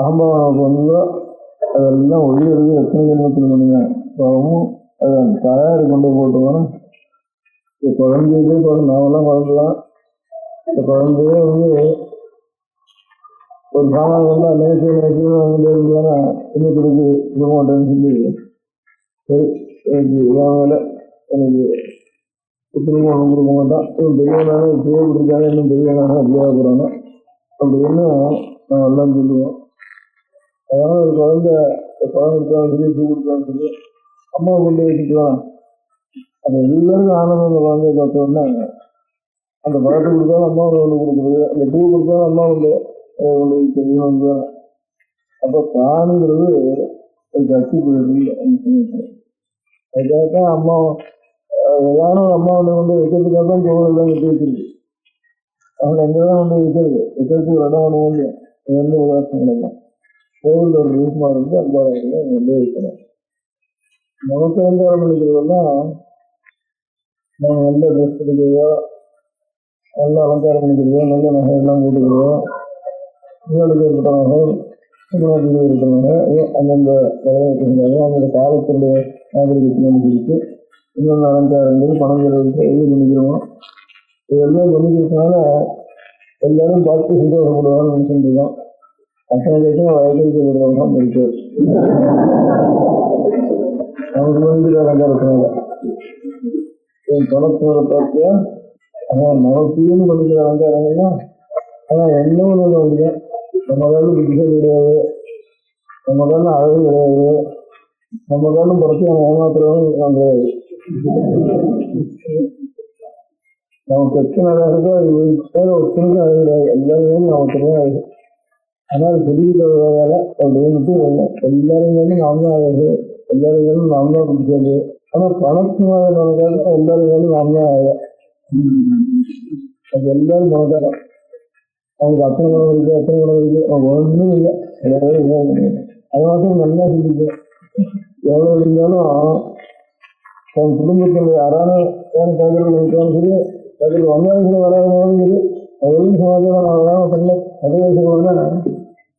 அகம்பாவம் நமக்கு வந்ததோ அதெல்லாம் ஒளியறது எத்தனை ஜென்மத்தில் பண்ணுங்க பாவமும் அதை தயாரி கொண்டு போட்டோம்னா குழந்தையே நாமெல்லாம் குழந்தைதான். இந்த குழந்தையே ஒரு சாமான் வந்து நேசியா இன்னும் கொடுக்கு இருக்க மாட்டேன்னு சொல்லி சரி எனக்கு இவன் வேலை எனக்கு திரும்ப ஒன்றும் கொடுக்க மாட்டான். இவன் பெரியவனால இப்படியே கொடுக்காத இன்னும் பெரியவனால அப்படியே போறானோ அப்படின்னு நான் எல்லாம் சொல்லுவோம். அதனால ஒரு குழந்தை கொடுத்தான்னு சொல்லி பூ கொடுத்தான்னு சொல்லி அம்மாவை கொண்டு வச்சுக்கலாம். அது எல்லாருக்கும் ஆனந்தம். அந்த குழந்தைய பார்த்தோம்னா அந்த பழத்தை கொடுத்தாலும் அம்மா ஒன்று கொடுக்குறது, அந்த பூ கொடுத்தாலும் அம்மா ஒன்று கொண்டு வந்து அப்போ தானுங்கிறது ஒரு கட்சி போயிடுது. அதுக்காகத்தான் அம்மா ஏதான ஒரு அம்மா ஒன்று கொண்டு வைக்கிறதுக்காக தான் கோவிலெல்லாம் கட்டி வச்சிருக்கு. அவங்க எங்கேதான் கொண்டு வைக்கிறது வைக்கிறதுக்கு ஒரு இடம் ஒன்று வந்து எந்த உதாரணங்கள் எல்லாம் கோவில் ஒரு ரூபமா இருந்து அந்த கொண்டு வைக்கணும். நமக்கு அலங்காரம் பண்ணிக்கிறதெல்லாம் நம்ம நல்ல ட்ரெஸ் எடுக்கிறதோ நல்ல அலங்காரம் பண்ணிக்கிறதோ நல்ல நகையெல்லாம் போட்டுக்கிறதோ உங்களுக்கு இருக்கிற நகை இருக்கிற நகை அந்தந்த விளையாட்டு அந்த காலத்தினுடைய நாகரிகத்தை பிடித்து இன்னொன்று அலங்காரங்கள் பணம் செலவுக்கு இது பண்ணிக்கிறோம். இதெல்லாம் பண்ணிக்கிறதுனால எல்லாரும் பார்த்து சந்தோஷப்படுவான்னு நினைச்சுருக்கோம். அத்தனை பேருக்கும் வயதிற்கு இருக்கு நமக்கு வந்து அலங்காரத்தினால என் பணத்தோட பார்த்தியா நமக்குன்னு பண்ணிக்கிற அலங்காரங்கள்னா ஆனால் என்ன ஒன்று வந்துங்க நம்ம காலம் புத்திசல் கிடையாது, நம்ம காலம் அழகு கிடையாது, நம்ம காலம் படத்தை நம்ம ஏமாத்துறவங்க கிடையாது. நமக்கு எத்தனை அழகோ ஒருத்தனுக்கும் அழகு கிடையாது, எல்லாருமே நமக்கு அழகு. ஆனால் தெரிவிக்கிற வேலை அப்படின்ட்டு எல்லாருமே நாம் தான் அழகு, எல்லாரும் நாம் தான் புத்திசல். ஆனால் பணத்தினால நமக்காக எல்லாரும் நாம் தான் அழகு. அது எல்லாரும் பணக்காரம். அவங்களுக்கு அத்தனை குணம் இருக்கு அத்தனை குணம் இருக்கு அவங்க ஒன்றும் இல்லை. அது மாத்திரம் நல்லா சிந்திக்கும். எவ்வளோ இருந்தாலும் தன் குடும்பத்தில் யாரான கைகள் வைத்தாலும் சரி கைகள் வந்தாலும் வராதனாலும் சரி அவர்களும் சமாதானம் ஆகலாம். தன்னை கடைவேசம்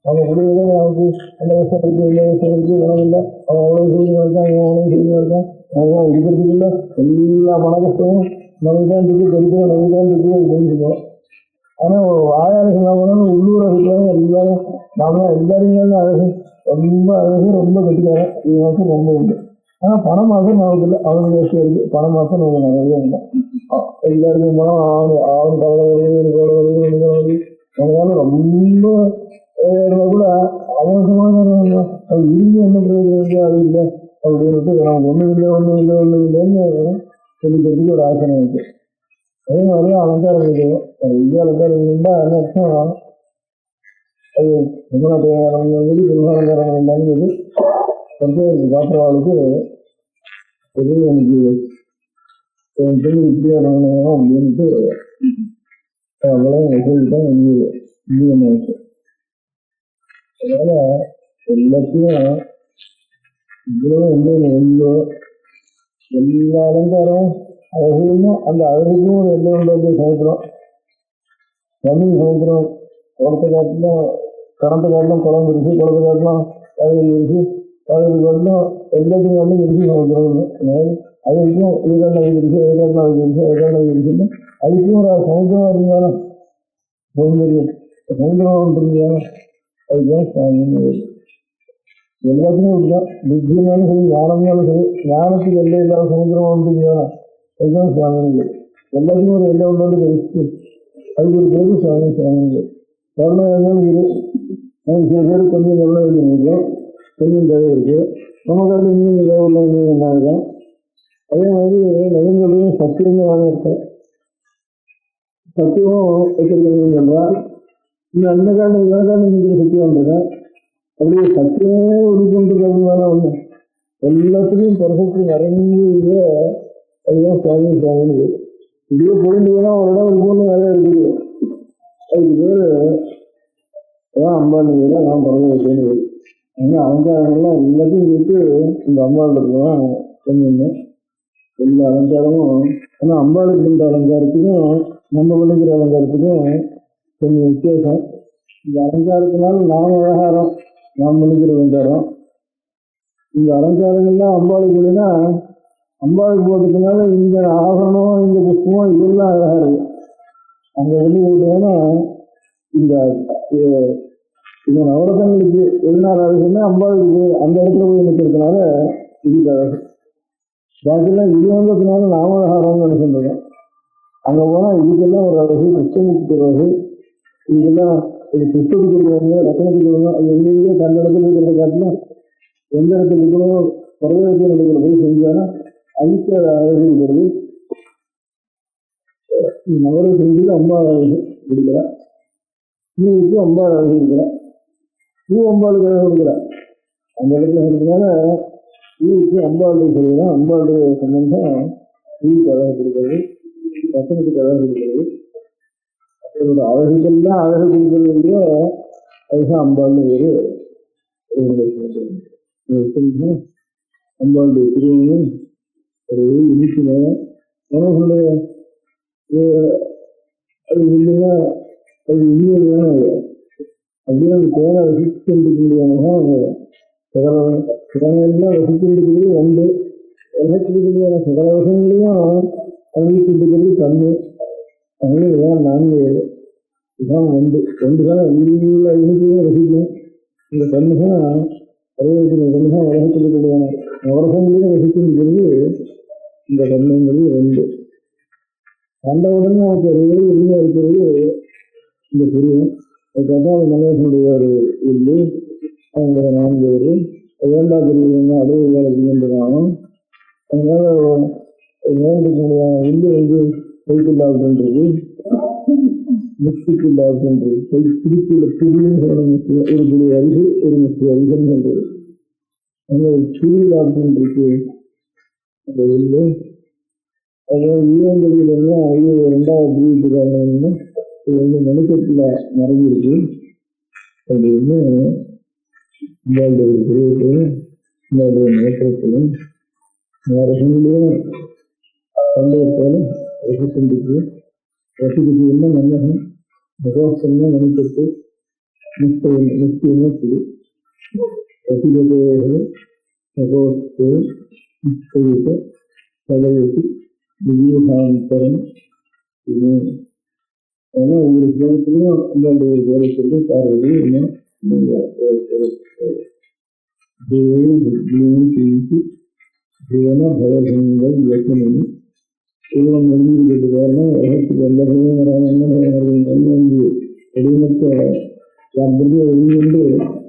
அவங்க குடியே நமக்கு அந்த விஷயம் இருக்கு இல்லை விஷயம் இருக்கு குணம் இல்லை அவன் அவ்வளோ செய்தியாக இருக்கான் இவன் அவ்வளோ செய்தியாக இருக்கான் அவங்க இருக்கிறதுக்கு இல்லை. எல்லா பண கஷ்டமும் நமக்கு தான் இருக்கு தெரிஞ்சுக்கணும் நமக்கு தான் இருக்கு தெரிஞ்சுக்கணும். ஆனால் வாயால் சொன்னாலும் உள்ளூர் அபிப்பிராயம் எல்லாரும் நாம எல்லாரையும் அழகு ரொம்ப அழகு ரொம்ப கட்டிக்காரன் இது மாதம் ரொம்ப உண்டு. ஆனால் பணம் மாதம் நமக்கு இல்லை அவனுக்கு விஷயம் இருக்கு. பணம் மாதம் நமக்கு நிறைய இல்லை. எல்லாருக்கும் பணம் அவன் கவலை வருது கவலை வருது எனக்கு வருது அதனால ரொம்ப கூட அவன் சமாதானம் அது இருந்து என்ன பிரயோஜனம் அது இல்லை அப்படின்ட்டு நமக்கு ஒன்றும் இல்லை இல்லைன்னு சொல்லிக்கிறதுக்கு ஒரு ஆசனை இருக்கு. அதே மாதிரி அலங்காரம் இருக்குது. இந்திய அலங்காரம் இருந்தால் என்ன அர்த்தம் அது தமிழ்நாட்டு அலங்காரம் திரும்ப அலங்காரம் இருந்தாலும் பரிசோதனை பார்க்குறவளுக்கு எதுவும் எனக்கு என் பெண் இப்படியா நானும் அப்படின்ட்டு அவ்வளோ சொல்லிட்டேன் இந்தியமாச்சு. அதனால எல்லாத்தையும் இவ்வளோ எல்லோ எல்லா அலங்காரம் அழகுன்னா அந்த அழகுக்கும் ஒரு எல்லை உள்ளது. சமுத்திரம் தமிழ் சமுத்திரம் குளத்தை காட்டிலும் கரண்ட்டு காட்டிலும் குளம் இருக்கு, குளத்தை காட்டிலும் காய்கறி இருக்கு, காய்கறி காட்டிலும் எல்லாத்தையும் காட்டிலும் இருக்கு சமுத்திரம். அதுக்கும் இதுக்கான இருக்கு, எதுக்கான இருக்கு, எதுக்கான இருக்குன்னு அதுக்கும் ஒரு சமுத்திரம் இருந்தாலும் சௌந்தரியம் சமுத்திரம் இருந்தாலும் அதுதான் சாமின்னு எல்லாத்துக்கும் இதுதான். புத்தினாலும் சரி, ஞானம்னாலும் சரி, ஞானத்துக்கு எல்லை இல்லாத சமுத்திரம் வந்துருந்தாலும் அதுதான் சுவாமிங்க. எல்லாத்துக்கும் ஒரு எல்லை உள்ளது கழிச்சு அதுக்கு ஒரு பேரு சுவாமி சுவாமிங்க. கருணை இருந்தாலும் இரு சில பேர் கொஞ்சம் நல்ல இருக்கும், கொஞ்சம் தேவை இருக்கு. நமக்காக இன்னும் தேவை உள்ள என்ன. அதே மாதிரி நகங்களையும் சத்தியமே வாங்கியிருக்கேன். சத்தியமும் வைக்கிறீங்க என்றால் இந்த அந்த காலம் இந்த காலம் இருக்கிற சத்தியம் இருக்கேன். அப்படியே சத்தியமே உருக்கொண்டிருக்கிறதுனால ஒண்ணு எல்லாத்துலேயும் பர்ஃபெக்ட் நிறைய அதுதான் சுவாமி சுவாமின்னு. இப்படியே போயிட்டு போனா ஒரு இடம் ஒரு பொண்ணு நிறைய இருக்குது. அதுக்கு பேரு அதான் அம்பாள் பேர், நான் பிறகு வைக்கணும் பேர். ஆனால் அலங்காரங்கள்லாம் எல்லாத்தையும் சேர்த்து இந்த அம்பாளுக்கு தான் பண்ணியிருந்தேன். எல்லா அலங்காரமும். ஆனால் அம்பாளுக்கு இந்த அலங்காரத்துக்கும் நம்ம பண்ணிக்கிற அலங்காரத்துக்கும் கொஞ்சம் வித்தியாசம். இந்த அலங்காரத்தினால நாம் அலங்காரம், நாம் பண்ணிக்கிற அலங்காரம். இந்த அலங்காரங்கள்லாம் அம்பாளுக்கு இல்லைன்னா அம்பாளுக்கு போட்டதுனால இந்த ஆபரணம் இந்த புஷ்பம் இதெல்லாம் அழகாக இருக்கு. அங்கே வெளியே விட்டோன்னா இந்த நவரத்தங்களுக்கு எதனால அழகுன்னா அம்பாளுக்கு அந்த இடத்துல போய் நிற்கிறதுனால இதுக்கு அழகு. பாக்கெல்லாம் இது வந்ததுனால நாம அழகாரம்னு நினைச்சிருந்தோம். அங்கே போனால் இதுக்கெல்லாம் ஒரு அழகு, கிருஷ்ணனுக்கு அழகு, இதுக்கெல்லாம் இது கிருஷ்ணத்துக்கு இருக்கிறவங்க ரத்தனத்துக்கு இருக்கணும். அது எங்கேயுமே தந்த இடத்துல இருக்கிறத காட்டிலும் எந்த இடத்துல இருக்கணும் பரவாயில்ல நடக்கிற போய் செஞ்சாலும் அதுக்கு அழகு இருக்கிறது. நவர செஞ்சு அம்பா அழகு கொடுக்குறா, பூவுக்கு அம்பா அழகு இருக்கிறா, பூ அம்பாளுக்கு அழகு கொடுக்குறா. அந்த இடத்துல இருக்கிறதுனால பூவுக்கு அம்பாளுடைய சொல்லுதான், அம்பாளுடைய சம்பந்தம் பூவுக்கு அழகு கொடுக்கிறது, ரத்தனத்துக்கு அழகு கொடுக்கிறது. அதோட அழகுக்கெல்லாம் அழகு கொடுக்கறதுலையோ அதுதான் அம்பாள்னு வேறு. அம்பாளுடைய திருவண்ணம் ஒரு இனிப்புல மனசுடைய அது இல்லைன்னா அது இன்னொரு அப்படியே அந்த தேவை ரசிக்கின்றதுக்காக சகலெல்லாம் ரசிக்கின்றது உண்டு. ரசிக்கிறதுக்கான சகல விஷயங்களையும் அறிவிக்கின்றது கண்ணு. அதனால இதான் நான்கு இதான் ஒன்று தான் எல்லா இனிப்பையும் ரசிக்கும். இந்த கண்ணு தான் அறிவிக்கிற கண்ணு தான் உலகத்தில் இருக்கிறதான நவரசங்களையும் ரசிக்கின்றது. இந்த கண்ணுங்கிறது ஒன்று. கண்டவுடனே நமக்கு ஒரு வேலை எளிமையாக இருக்கிறது இந்த புரியும். அதுக்காக மனோசனுடைய ஒரு இல்லை அவங்க 4 பேர் வேண்டாம் பிரிவுங்க அடைவு வேலை செய்கின்றதாகும். அதனால வேண்டுக்கூடிய இல்லை வந்து கைக்குள்ளாகுன்றது, மிக்சிக்குள்ளாகுன்றது, கை திருப்பியுள்ள பிரிவுன்னு சொல்ல ஒரு புலி அரிசி ஒரு மிக்சி அரிசன்றது. அந்த ஒரு பிரிவிலாகுன்றது அந்த இல்லை. அதாவது ஈவங்களிலாம் 2வது பிரிவுக்கான இது வந்து மனுக்கத்தில் மறைஞ்சிருக்கு. அது வந்து உங்களுடைய பிரிவுகளும் உங்களுடைய நேற்றத்திலும் ரசங்களையும் சந்தேகத்தாலும் ரசிக்கின்றது. ரசிக்கிறது என்ன நல்லகம் மகோசம்னா மனுக்கத்து முக்தி என்னது ரசிகர்கள் மகோத்து முக்தி தலைவசி விஜயகாந்தரம். ஏன்னா ஒவ்வொரு கிரகத்திலையும் உங்களுடைய வேலை சொல்லி பார்வையில் இன்னும் பயங்கள் இயக்கணும் இவன் எழுதியிருக்கிறது காரணம் உலகத்துக்கு எல்லாருமே எளிமற்ற எழுந்து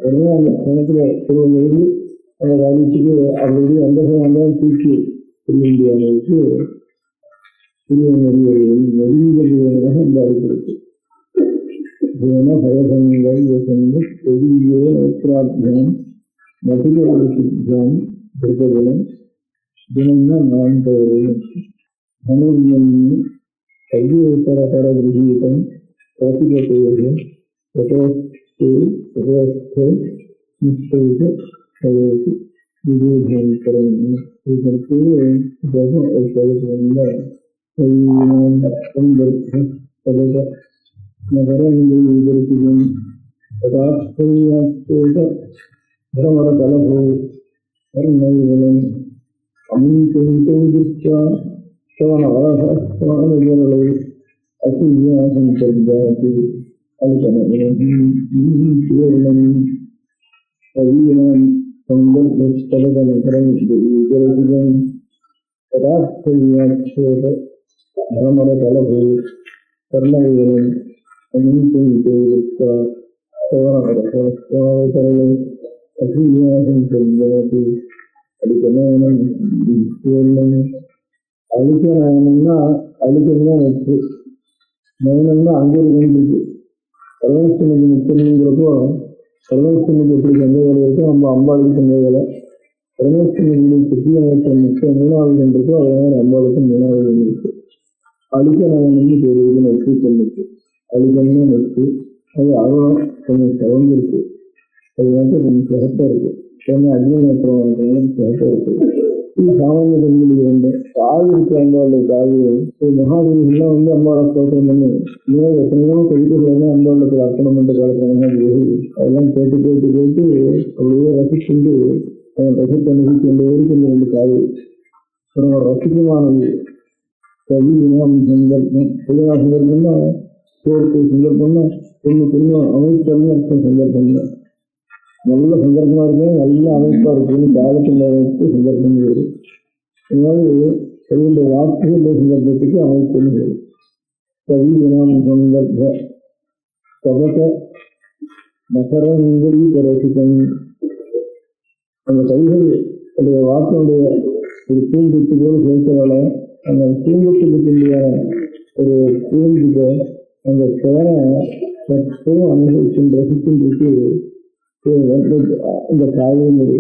உடனே அந்த கணக்கில் திருவன் எழுதி அந்த ராஜ்யத்துக்கு அப்படி அந்த வந்தால் தூக்கி சொல்ல முடியாதவருக்கு நெருங்கியதாக இந்த அழைப்பிருக்கு. பயசங்கள் பெரிய நேற்றாத்மம் மதுரை தினம் திருப்பதினம் தினம்னா 4 மனோன்மணி கையுத்தர விரீதம் பிரதிபத்தேக பிரதோஸ்தே பிரதோஸ்தே நிச்சயித கயோதி விவேகரம் இதற்கு ஜகம் எழுதுவதில்ல சந்தர்ப்ப நகரங்களில் இதற்கும் யதார்த்தேக பிரமர கலபோ வர்ணங்களும் அமிந்தோ திருஷ்யா ಶ್ರವಣವರಸಸ್ವಾಮಿಗಳು ಅತಿವ್ಯಾಸಂ ಸರ್ಜಾತಿ ಅಲ್ಪನಂ ಕವೀನಾಂ ಸಂಗಲ್ಪಸ್ತಲಗನಕರಂ ವಿಗರಸಿಗಂ ಪದಾರ್ಥವ್ಯಾಕ್ಷೇಪ ಭ್ರಮರಕಲಭೋ ಕರ್ಣವಿಗಲಂ ಅಮಿಂತೋ ದೃಷ್ಟ್ವಾ ಶ್ರವಣವರಸಸ್ವಾಮಿಗಳು ಅತಿವ್ಯಾಸಂ ಸರ್ಜಾತಿ ಅಲ್ಪನಂ அழிக்கணும்னா அழிக்கணும் வச்சு மௌனம்னா அங்கே ஒரு கண் இருக்கு. சர்வஸ்தனுக்கு முத்தனுங்கிறப்போ சர்வஸ்தனுக்கு எப்படி சந்தேகம் இருக்கோ நம்ம அம்பாளுக்கு சந்தேகம். சர்வஸ்தனுக்கு சுத்தியமைச்ச முக்கிய 3வது கண் இருக்கோ அதனால அம்பாளுக்கு 3வது கண் இருக்கு. அழிக்கணும் தெரியுது நெற்றி சொல்லுக்கு அழிக்கணும்னு நெற்றி அது அருணம் கொஞ்சம் சிறந்திருக்கு. அது வந்து கொஞ்சம் சிறப்பாக இருக்கு. கொஞ்சம் அக்னிநேத்திரம் சிறப்பாக இருக்கு. இது சாமானிய பெண்களுக்கு வந்து காது இருக்கு அம்பாளுடைய காது மகாதேவிகள்லாம் வந்து அம்பாவை ஸ்தோத்திரம் பண்ணி இன்னும் எத்தனையோ கவிதைகள் அம்பாளுக்கு அர்ப்பணம் பண்ண காலத்துல அதெல்லாம் கேட்டு கேட்டு கேட்டு அப்படியே ரசிச்சுண்டு ரசித்து அனுபவிச்சு 2 பேருக்கு 2 காது ரொம்ப ரசிக்கமானது. கவி இனம் சங்கல்பம் பொதுவாக சங்கல்பம்னா கோர்த்து சங்கல்பம்னா ஒன்று திரும்ப அமைச்சர்னு அர்த்தம் சங்கல்பம் நல்ல சந்தர்ப்பமா இருக்கு, நல்ல அமைப்பா இருக்குன்னு காலத்தில் வைத்து சந்தர்ப்பம் வருது. இதனால சொல்லுடைய வாக்குகளுடைய சந்தர்ப்பத்துக்கு அமைப்பு கவியினம் சந்தர்ப்ப கபக மகரங்கி பரசிக்கம். அந்த கைகளுடைய வாக்கினுடைய ஒரு தூண்டுக்கு போல சேர்க்கிறவள அந்த தூண்டுக்கு ஒரு தூண்டுக்க அந்த சேரை சற்றும் அனுபவிக்கும் ரசிக்கின்றது இந்த காவியங்கள்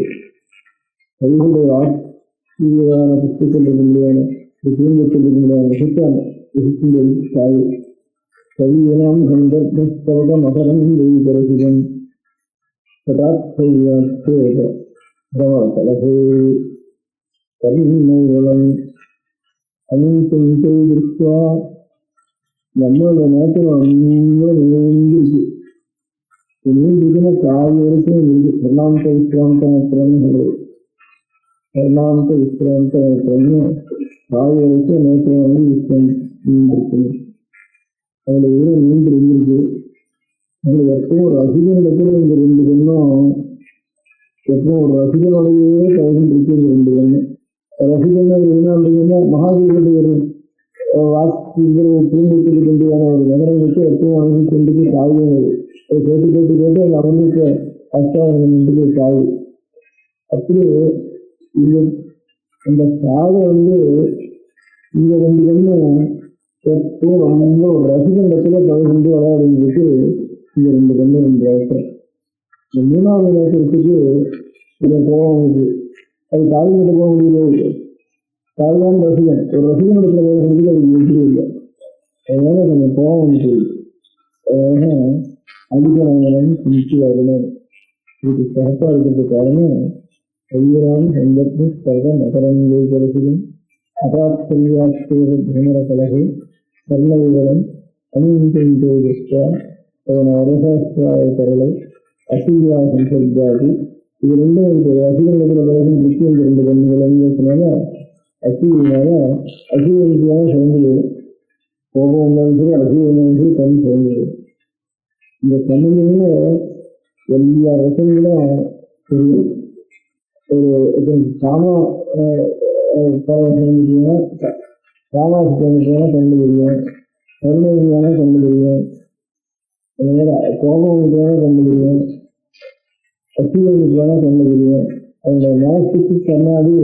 கைகளுடைய வாக்கியான புத்தகத்திற்கு முடியான தூங்கத்திற்கு முடியான ரசிக்கான ரசிக்கின்றது காவி கவியனாம் சந்தர்ப்ப மகரம் பரசிகம் சதாத்மேக பிரமர கலகே கவிநைவளம் அமிந்தம் திருஷ்வா. நம்மளோட நேரத்தில் நீங்கிருக்கு. நீங்கிருக்குன்னா காவி வரைக்கும் இருக்கு. பர்ணாந்த விஸ்ராந்த நேத்திரம்னு சொல்றது. பர்ணாந்த விஸ்ராந்த நேத்திரம்னு காவி வரைக்கும் நேத்திரம் வந்து விஸ்ரம் நீண்டிருக்கு. அதுல நீண்டு இருந்திருக்கு. அதில் எப்பவும் ஒரு ரசிகனிடத்துல இந்த 2 கண்ணும் எப்பவும் ஒரு ரசிகனோடையே கலந்துருக்கு. இந்த 2 கண்ணு ரசிகன் என்ன மகாதேவனுடைய ஒரு வாக்கு தூண்டுக்கு கொண்டுயான ஒரு நகரங்களுக்கு எப்பவும் அணுகி கொண்டு காவியம் அதை கேட்டு கேட்டு கேட்டு அந்த அவனுக்கு அஷ்டாவனுக்கு காவி. அப்படி இந்த காவை வந்து இந்த 2 கண்ணும் எப்பவும் ரொம்ப ஒரு ரசிகனிடத்துல கலந்து விளையாடுறதுக்கு இந்த 2 கண்ணு 2 அவசரம். இந்த 3வது நேரத்துக்கு இதை போக அது காவியிட்ட போக முடியல. காவியான ரசிகன் ஒரு ரசிகனிடத்துல வேலைக்கு அது எப்படி இல்லை. அதனால கொஞ்சம் கோபம் செய்யுது. அதனால அடிக்கிறாங்க குளிச்சு வரணும். இதுக்கு சிறப்பா இருக்கிறது காரணம் கையிறான் சந்தர்ப்பம் சர்வ நகரங்கள் ரசிகன் அபாத்மர கலகை கர்ணவிகரம் அமிந்தா அவனரசாஸ்திராய கரலை அசீவியாசம் சொல்றாது. இது 2 ரசிகர்களுக்கு கலகம் திருஷ்டி இந்த 2 கண்ணுகள் அசீவினால அசீவதியான சிறந்தது. கோபம் இருந்தாலும் சரி அசீவனாலும் சரி கண் சிறந்தது. இந்த கண்ணில எல்லா ரசங்களும் ஒரு சாமா சேர்ந்துட்டீங்கன்னா சாமாசு சேர்ந்துட்டீங்கன்னா கண்டு தெரியும். கருணையான கண்டு தெரியும். கோபம் கண்டு தெரியும். அசீவனுக்கான கண்டு தெரியும். அந்த மனசுக்கு கண்ணாடி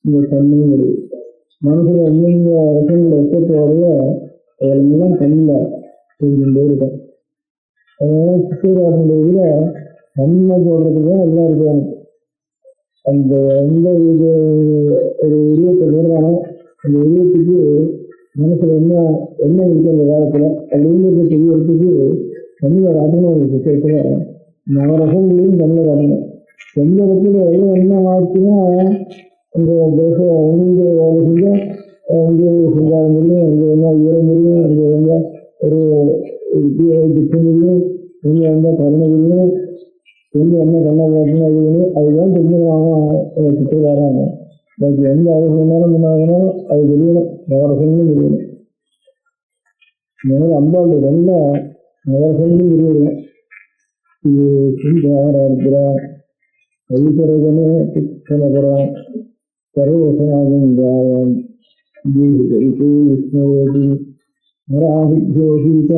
இந்த கண்ணும் வருது. மனசுல எந்தெந்த ரசங்களை எத்தோடைய அதெல்லாம் கண்ணில் செஞ்சுட்டே இருக்கும். அதனால சித்திராசனுடைய இதில் கண்ணை போடுறதுக்கு தான் எல்லாம் இருக்கு. அந்த இது ஒரு உருவத்தை போடுறாங்க. அந்த உருவத்துக்கு மனசுல என்ன இருக்கு அந்த காலத்துல அப்படின்னு தெரியறதுக்கு தமிழர் ஆட்டணும் ஒரு புத்தகத்துல நவரசங்களையும் தமிழர் ஆட்டணும். எந்த இடத்துல என்ன ஆச்சுன்னா அந்த தேசம் அங்கே வேலை செஞ்சா அங்கே செஞ்சாங்க முடியும், அங்கே என்ன உயர முடியும், அங்கே வந்தா ஒரு திட்ட முடியும், இங்கே வந்தா கருணை முடியும், எங்கே என்ன கண்ணா காட்டுன்னு அதுதான் தெரிஞ்சுக்கலாம் சுற்றுலாராங்க. அதுக்கு எந்த அவசியம் முன்னாலும் அது தெரியணும், நவரசங்களும் தெரியணும். அதனால அம்பாளுடைய நல்ல நவரசங்களும் தெரியணும். இது சுந்தாராத்ரா ஐஸ்வரகனே சித்தனபரா சர்வசனாகந்தாயம் விஷ்ணோதி நராஹித்யோகீத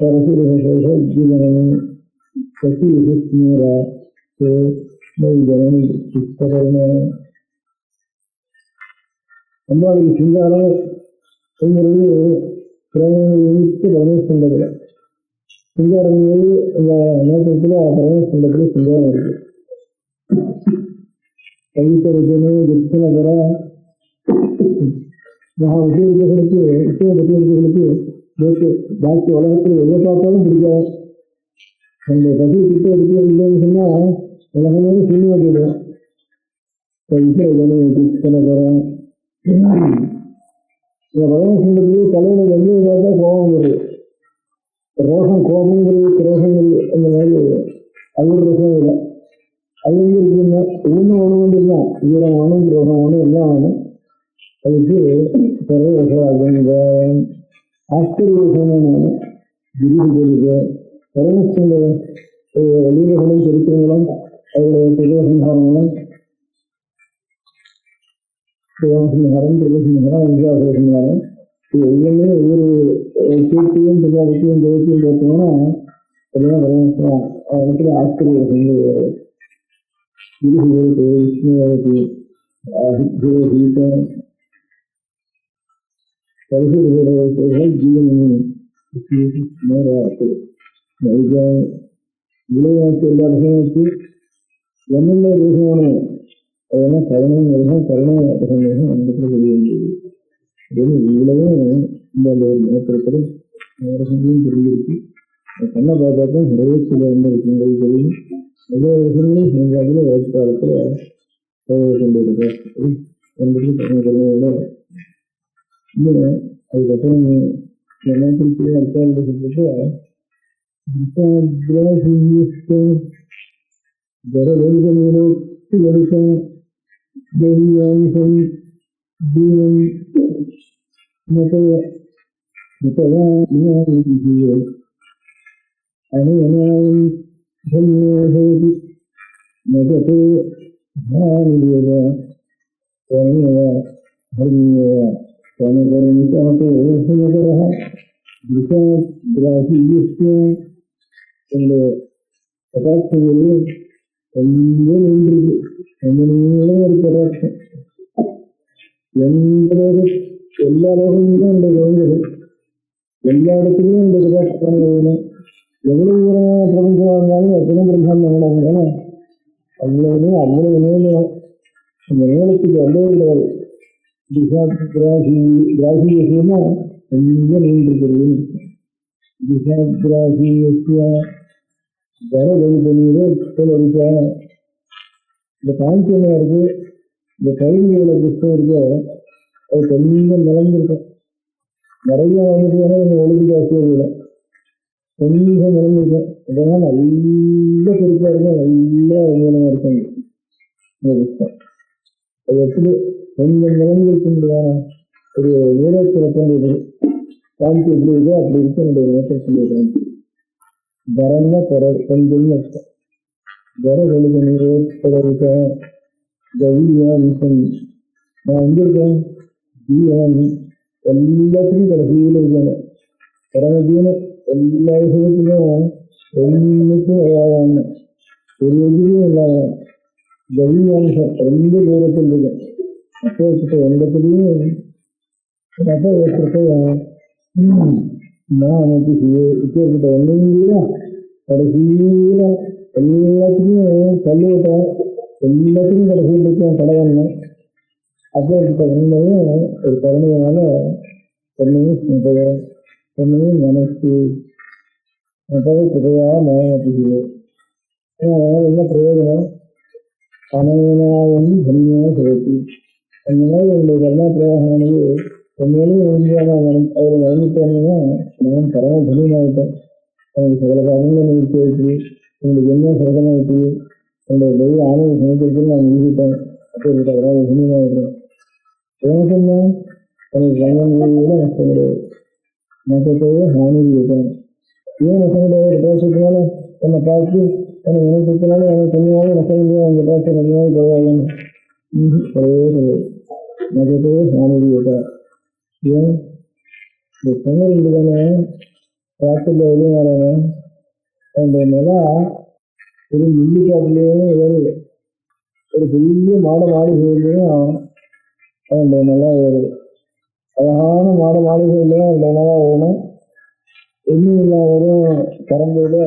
பரசுரசோஜனமே சசிஸ்மீரா சே நைதனி சித்தகர்ணே. அம்பாளுக்கு சிங்காரம் செய்கிறது பிரமணிக்கு பரமேஷ் பண்றதுல சிங்காரம் இந்த நேற்றத்துல பரமேஷ் பண்றதுல சிங்காரம் இருக்கு. கைத்தறிக்கணும் தட்சிணபர மகா விசேஷர்களுக்கு பாக்கி உலகத்தில் எதை பார்த்தாலும் பிடிக்காது. அந்த பசி கிட்ட எடுத்து இல்லைன்னு சொன்னா உலகமே சொல்லி வைக்கிடும். கைத்தறிக்கணும் தட்சிணபரம் இந்த பரமேஸ்வரத்துக்கு தலையில வந்து பார்த்தா கோபம் வருது. ரோஷம் கோபங்கிறது ரோஷங்கள் அந்த மாதிரி அது ஒரு ரசம் இல்லை. அது வந்து இருக்குங்க ஒன்று ஒன்று தான் ஈரம் வேணும் ரோகம் வேணும் எல்லாம் வேணும். அதுக்கு சர்வரசராஜங்க ஆச்சரியமான விருதுகளுக்கு பரமேஸ்வர லீலைகளும் சரித்திரங்களும் அவருடைய பிரதேசங்காரங்களும் சிவசிங்காரம் பிரதேசங்காரம் விசுவாசங்காரம் இது எல்லாமே ஒவ்வொரு கீர்த்தியும் பிரஜாபத்தியும் ஜெயத்தையும் பார்த்தோம்னா எல்லாம் பரமேஸ்வரம் இடத்துல ஆச்சரிய விருதுகளுக்கு விஷ்ணுவுக்கு ஆதித்யோகீத பரிசுகளுடைய ஜீவனி நேராட்டு விளையாட்டு எல்லா விஷயத்து என்னென்ன ரூபமான அதெல்லாம் கருணை ரூபம் கருணை ரூபம் அந்த வெளியேறது இவ்வளவும் இந்த நேரத்தில் ரசங்களையும் தெரிஞ்சிருக்கு. கண்ணை பார்த்தாத்தான் நிறைய சில என்ன இருக்குங்கிறது தெரியும். எல்லா ரசங்களையும் செஞ்சாலும் வயசு காலத்தில் கொண்டிருக்கார் என்பது கருணையோட இன்னும் அதுக்கப்புறம் நேரத்தில் அர்த்தாளத்தை சொல்லிட்டு ஜரவெளிகளுக்கு எடுக்க தெளிவாசம் தீனம் அணியனாயும் சன்னியோகி நகத்தே தானியவ தனியவ ஹரியவ தனிகரணிகமதே சுமதரஹ திசாத்ராசியுஷ்ய இந்த கதாட்சங்களில் எங்கே நின்றது எங்கேயுமே ஒரு கதாட்சம் எல்லா லோகங்களும் இந்த குழந்தைகள் எல்லா இடத்துலையும் இந்த கதாட்சம் வேணும். எவ்வளவு தூரமான பிரபஞ்சமாக இருந்தாலும் எத்தனை பிரம்மாண்டம் வேணாம் அவ்வளவு அவ்வளவு நேரம் இந்த நேரத்துக்கு அவ்வளவு திசாத்ராசி ராசி விஷயமா எங்க நின்றுக்கிறது. திசாத்ராசி ஜரவெளிகளே இந்த காஞ்சியமா இருக்கு. இந்த கைதியோட புத்தகம் இருக்கு, அது கொஞ்சம் நிலந்திருக்கும். நிறைய வாங்கிட்டு இந்த ஒழுங்கு ஜாஸ்தியாக இல்லை, கொஞ்சம் நிலந்திருக்கும். இதெல்லாம் நல்ல பெருக்கா இருக்கும், நல்ல அங்கீகாரமா இருக்கும். இந்த புத்தகம் அது எப்படி கொஞ்சம் நிலந்திருக்குன்றதான ஒரு நீரத்திறப்பது காஞ்சி எப்படி இருக்கோ அப்படி இருக்கு. என்னுடைய நேற்று சொல்லியிருக்கேன். ஜரம்னா கொஞ்சம்னு அர்த்தம். ஜர வெளிக நீரோட கவியாம்சம் நான் எங்க இருக்கேன் ஜீவன் எல்லாத்துக்கும் கடைசியில் இருக்கேன். பரமஜீவன் எல்லா விஷயத்துக்கும் ஒன்றுக்கும் இல்லாத ஒரு எதிரியும் இல்லாத கவியாம்சம் ரொம்ப தூரத்தில் இருக்கேன். அப்போ எந்தத்துலையும் அப்போ நான் எனக்கு இப்பேற்பட்ட ஒன்றும் இல்லையா கடைசியில் எல்லாத்துக்கும் தள்ளி விட்டேன். எல்லாத்தையும் கடைசிக்கு தலைவன்மை அப்பேற்பட்ட உண்மையும் ஒரு கருணையினால என்னையும் என்னையும் மனசு கிருபையாக மயமாற்றுகிறது. அதனால் என்ன பிரயோஜனம்? அனைவனாயும் தனியாக சிறப்பு அந்த மாதிரி என்னுடைய கருணா பிரயோகமானது உண்மையிலேயே உண்மையான அதில் நடந்துட்டோம்னா நான் பரம தனியாகிட்டேன். எனக்கு சகல காரணங்களை நிறுத்தி வைத்து உங்களுக்கு என்ன சகலமாக இருக்குது என்னுடைய தெய்வ ஆணைய சமயத்திற்கு நான் நிறுத்திட்டேன். அப்பேற்பட்ட பரம தனியாகிட்டேன். எனக்கு என்ன எனக்கு சங்கங்களோட நஷ்டம் கிடையாது, நஷ்டத்தையே ஹானி இருக்கேன். ஏன் நஷ்டம் கிடையாது? பேசுறதுனால என்னை பார்த்து எனக்கு நினைச்சதுனால எனக்கு கொஞ்சமாவது நஷ்டம் இல்லையா? அவங்க பேச கொஞ்சமாவது பரவாயில்லைன்னு கிடையவே கிடையாது, நஷ்டத்தையே ஹானி இருக்கேன். ஏன் இந்த பொங்கல் தானே ராத்திரியில் வெளியே வரானே அந்த நிலா ஒரு மில்லிக்காட்டிலேயும் வருது, ஒரு பெரிய மாளிகையிலையும் அந்த நிலா வருது. அழகான மாளிகையிலையும் அந்த நிலா வேணும். இன்னும் இல்லாமலும் கரம்பையில்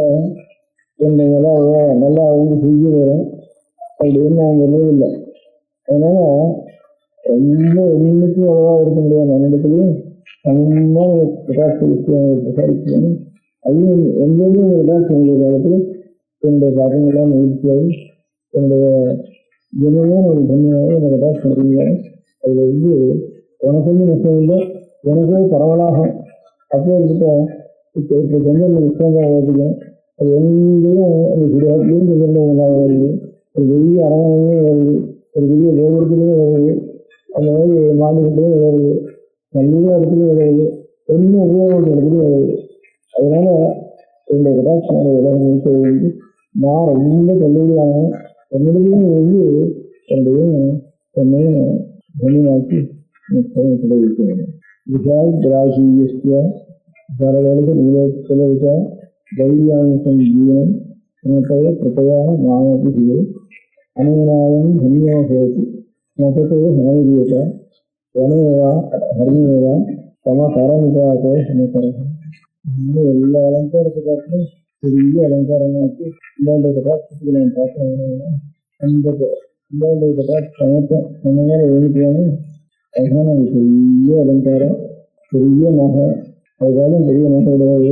இந்த நிலா நல்லா வந்து செஞ்சு வரும். அப்படின்னு அவங்க இல்லை. அதனால ரொம்ப எண்ணிக்கையும் அவ்வளவா இருக்க முடியாது. என்னிடத்துலையும் சமமாக பிரகாச விஷயம் விசாரிக்கணும். அதுவும் எங்கேயும் பிரகாசம் உள்ள காலத்தில் என்னுடைய காரணங்களாக நிகழ்ச்சியாகி என்னுடைய தினமும் ஒரு தன்மையாக என்னை பிரகாசம் முடியுங்க. அதில் வந்து உனக்கு நஷ்டம் இல்லை, எனக்கே பரவலாகும். அப்போ இருக்கிட்ட இப்போ சந்திரன் விஷயங்கள் வருதுக்கும் அது எங்கேயும் அந்த கிடையாது சந்திரனாக வருது. ஒரு பெரிய அரங்கமே வருது, ஒரு பெரிய கோபுரத்துலேயும் வருது, அந்த மாதிரி மாநிலத்திலையும் வருது, நல்ல இடத்துலையும் வருது, ஒன்றும் உபயோகம் இடத்துலையும் வருது. அதனால என்னுடைய கடாட்சியான உலகத்தை வந்து நான் ரொம்ப கல்லூரியான என்னிடையும் வந்து என்னையும் தனியாக்கி கிடைக்கிறது. விஷால் திராட்சிய சரவேக நீலோத்சவ தைரியாம்சம் ஜீவனம் கிருப்பையா மாயதி அனைவனாயம் தன்யோகேதி நசத்தே ஹானிதீயத வனேவா ஹர்மேவா சம கரமிகாதோ சமகரம். இன்னும் எல்லா அலங்காரத்தை பார்த்தும் பெரிய அலங்காரமாக்கி இந்தாண்ட கட்டாட்சத்துக்கு நான் பார்க்கிறேன். அந்த இந்தாண்ட கட்டாட்சி சமத்தம் அந்த மாதிரி எழுதிட்டு அதனால அது பெரிய அலங்காரம், பெரிய நகை, அதுக்காலும் பெரிய நகை கிடையாது,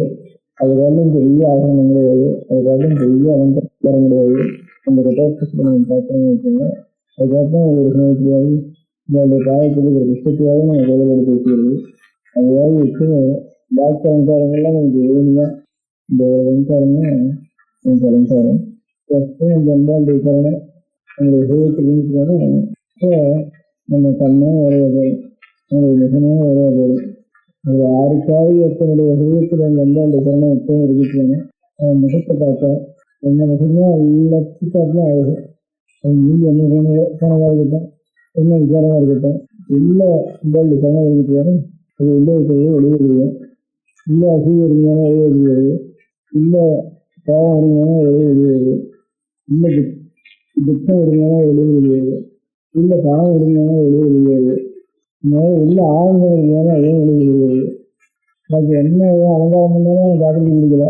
அதுக்காலும் பெரிய ஆகரணம் கிடையாது, அதுக்காலும் பெரிய அலங்காரம் கிடையாது. அந்த கட்டாட்சத்துக்கு நம்ம பார்க்கணும்னு வச்சுங்க. அதுக்கப்புறம் ஒரு சமயத்திலேயாவது இந்த காயத்துக்கு ஒரு புஷ்டத்தையாவது நம்ம வேலைப்படுத்தி வச்சுக்கிறது. அதையாவது வச்சு டாக்டர் அலங்காரங்கள்லாம் நமக்கு வேணும்னா இந்த அலங்காரம்னா எனக்கு அலங்காரம் இந்த அம்பாண்டு காரணம் நம்மளுடைய ஹோயத்துக்கு இருந்துச்சுனாலும் நம்ம கண்ணாக வரைய போகிறோம், நம்மளுடைய மிகமாக வரைய போகிறோம். அது யாருக்காவது ஒருத்தனுடைய ஹோயத்தில் அந்த அம்பாண்டு காரணம் எப்பவும் இருக்குன்னு முகத்தை பார்த்தா என்ன முகமாக எல்லாத்துக்காட்டிலும் அழகு. நீங்க என்ன கனவாக இருக்கட்டும், என்ன விசாரமாக இருக்கட்டும், எல்லா அம்பாண்டு காரணம் இருக்குன்னு அது உள்ளே இருக்கிறது வெளியேறுவோம். இல்லை அசூய இருந்தாலும் வெளியேறுகிறது, இல்லை பாவம் இருந்தாலும் வெளியேறுகிறது, இல்லை துக்கம் இருந்தாலும் வெளியேறுகிறது, இல்லை பணம் இருந்தாலும் வெளியேறுகிறது, இல்லை ஆழங்கள் இருந்தாலும் அதையும் வெளியேறுகிறது. அது என்ன அலங்காரம் பண்ணாலும் காட்டி முடிக்கல.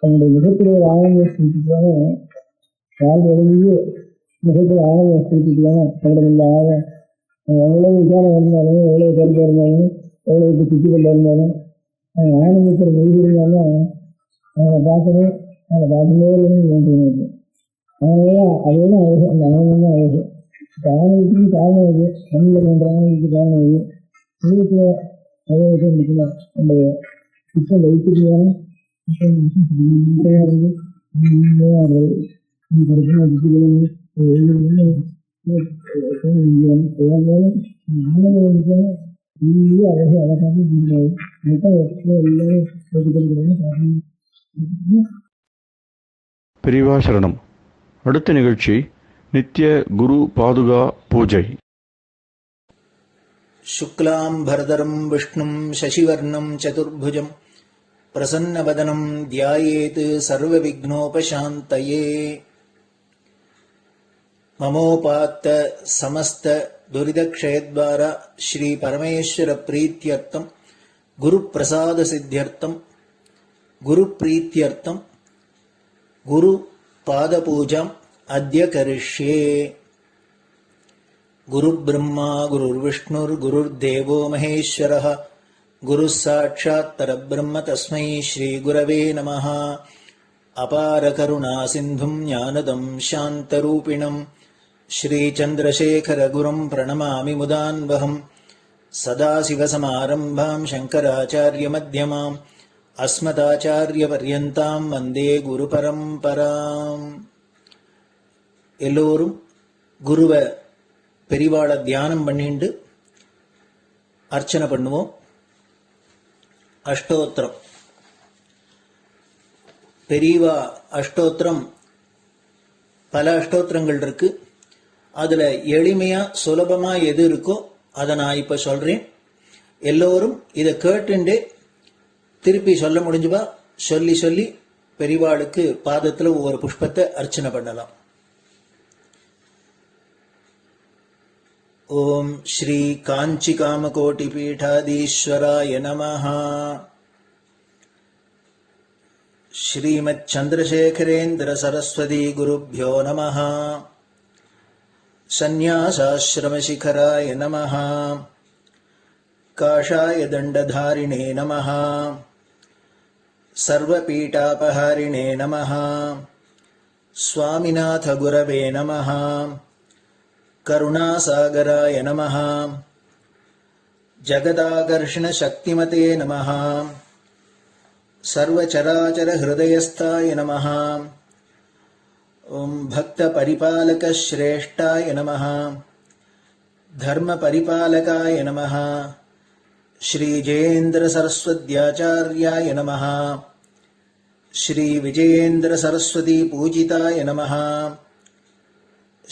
தன்னுடைய மிகப்பெரிய ஒரு ஆனந்தம் செலுத்திக்கலான யார் வழங்கியே மிகப்பெரிய ஆனந்தம் செலுத்திக்கலான தங்களில் ஆழம் எவ்வளவு விசாரம் இருந்தாலும், எவ்வளவு கருத்தாக இருந்தாலும், எவ்வளவு சுற்றிக்கொள்ள இருந்தாலும் ஆனந்தத்தில் மொழி இருந்தாலும் அவனை பார்க்கணும், அவனை பார்க்கவே இல்லைன்னு அதனால அதெல்லாம் அழகு. அந்த ஆனந்தம் தான் அழகு. ஆனந்தத்துக்கு காரணம் இது, மண்ணில் தோன்ற ஆனந்தத்துக்கு காரணம் இது. உலகத்தில் அழகு முக்கியமா நம்முடைய சுத்தம் வைத்துக்கான இருந்து அழகு அழகாக எல்லாரும் பெரியவா சரணம். அடுத்த நிகழ்ச்சி நித்திய குரு பாதுகா பூஜை. शुक्लाम्भरधरं विष्णुं शशिवर्णं चतुर्भुजं प्रसन्नवदनं ध्यायेत् सर्वविघ्नोपशान्तये. ममोपात्त समस्त दुरितक्षयद्वारा श्री परमेश्वर प्रीत्यर्थं गुरुप्रसाद सिद्ध्यर्थं गुरुप्रीत्यर्थं गुरु पादपूजां अद्य करिष्ये। गुरुर्ब्रह्मा गुरुर्विष्णुर्गुरुर्देवो महेश्वरः गुरुः साक्षात् परब्रह्म तस्मै श्रीगुरवे नमः। अपारकरुणा सिन्धुं ज्ञानदं शान्तरूपिणं श्रीचन्द्रशेखरगुरुं प्रणमामि मुदान्वहम्। सदाशिवसमारम्भां शङ्कराचार्यमध्यमाम् अस्मदाचार्यपर्यन्तां वन्दे குருபரம்பராம். எல்லோரும் குருவை பெரிவாளை தியானம் பண்ணிண்டு அர்ச்சனை பண்ணுவோம். அஷ்டோத்திரம். பெரியவா அஷ்டோத்திரம் பல அஷ்டோத்திரங்கள் இருக்கு. அதுல எளிமையா சுலபமா எது இருக்கோ அதை நான் இப்ப சொல்றேன். எல்லோரும் இதை கேட்டுண்டு திருப்பி சொல்ல முடிஞ்சுவா சொல்லி சொல்லி பெரிவாளுக்கு பாதத்துல ஒவ்வொரு புஷ்பத்தை அர்ச்சனை பண்ணலாம். ஓம் ஸ்ரீ காஞ்சி காமகோட்டி பீடாதீஸ்வராய நமஹ. ஸ்ரீமத் சந்திரசேகரேந்திர சரஸ்வதி குருப்யோ நமஹ. சந்நியாசாஸ்ரமசிகராய நமஹ. காஷாய தண்டதாரிணே நமஹ. சர்வபீடாபஹாரிணே நமஹ. சுவாமிநாத குரவே நமஹ. கருணாசாகராய நமஹ. ஜகதாகர்ஷண சக்திமதே நமஹ. சர்வச்சராச்சர ஹிருதயஸ்தாய நமஹ. ஓம் பக்த பரிபாலக ஸ்ரேஷ்டாய நமஹ. தர்ம பரிபாலகாய நமஹ. ஸ்ரீ ஜெயேந்திர சரஸ்வத்யாச்சார்யாய நமஹ. ஸ்ரீ விஜயேந்திர சரஸ்வதி பூஜிதாய நமஹ.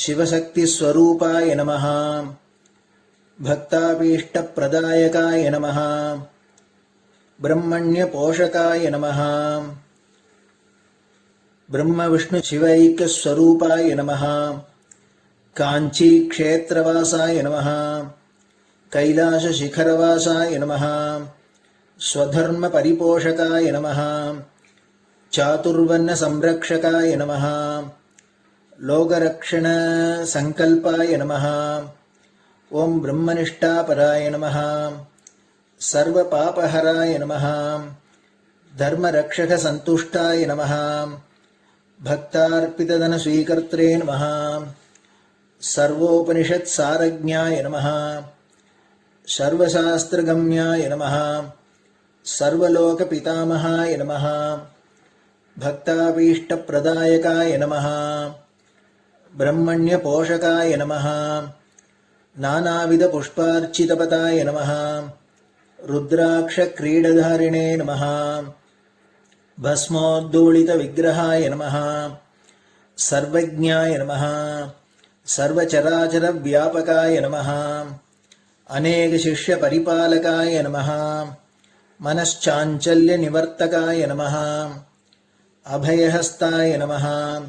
சிவசக்தி ஸ்வரூபாய நமஹ. பக்தாபீஷ்ட பிரதாயகாய நமஹ. பிரம்மண்ய போஷகாய நமஹ. பிரம்ம விஷ்ணு சிவைக்க ஸ்வரூபாய நமஹ. காஞ்சி க்ஷேத்ரவாசாய நமஹ. கைலாச சிகரவாசாய நமஹ. ஸ்வதர்ம பரிபோஷகாய நமஹ. சாதுர்வர்ண சம்ரக்ஷகாய நமஹ. லோகரக்ஷண சங்கல்பாய நமஹ. ஓம் பிரம்மனிஷ்டாபராய நமஹ. சர்வ பாபஹராய நமஹ. தர்மரக்ஷக சந்துஷ்டாய நமஹ. பக்தார்ப்பிததன ஸ்வீகர்த்ரே நமஹ. சர்வோபனிஷத் சாரஜ்ஞாய நமஹ. சர்வசாஸ்திரகம்யாய நமஹ. சர்வலோக பிதாமகாய நமஹ. பக்தாபீஷ்ட பிரதாயகாய நமஹ. பிரம்மண்ய போஷகாய நமஹ. நானாவித புஷ்பார்ச்சிதபதாய நமஹ. ருத்ராக்ஷ கிரீடதாரிணே நமஹ. பஸ்மோத்தூளித விக்கிரகாய நமஹ. சர்வஜ்ஞாய நமஹ. சர்வச்சராச்சர வியாபகாய நமஹ. அநேக சிஷ்ய பரிபாலகாய நமஹ. மனச்சாஞ்சல்ய நிவர்த்தகாய நமஹ. அபயஹஸ்தாய நமஹ.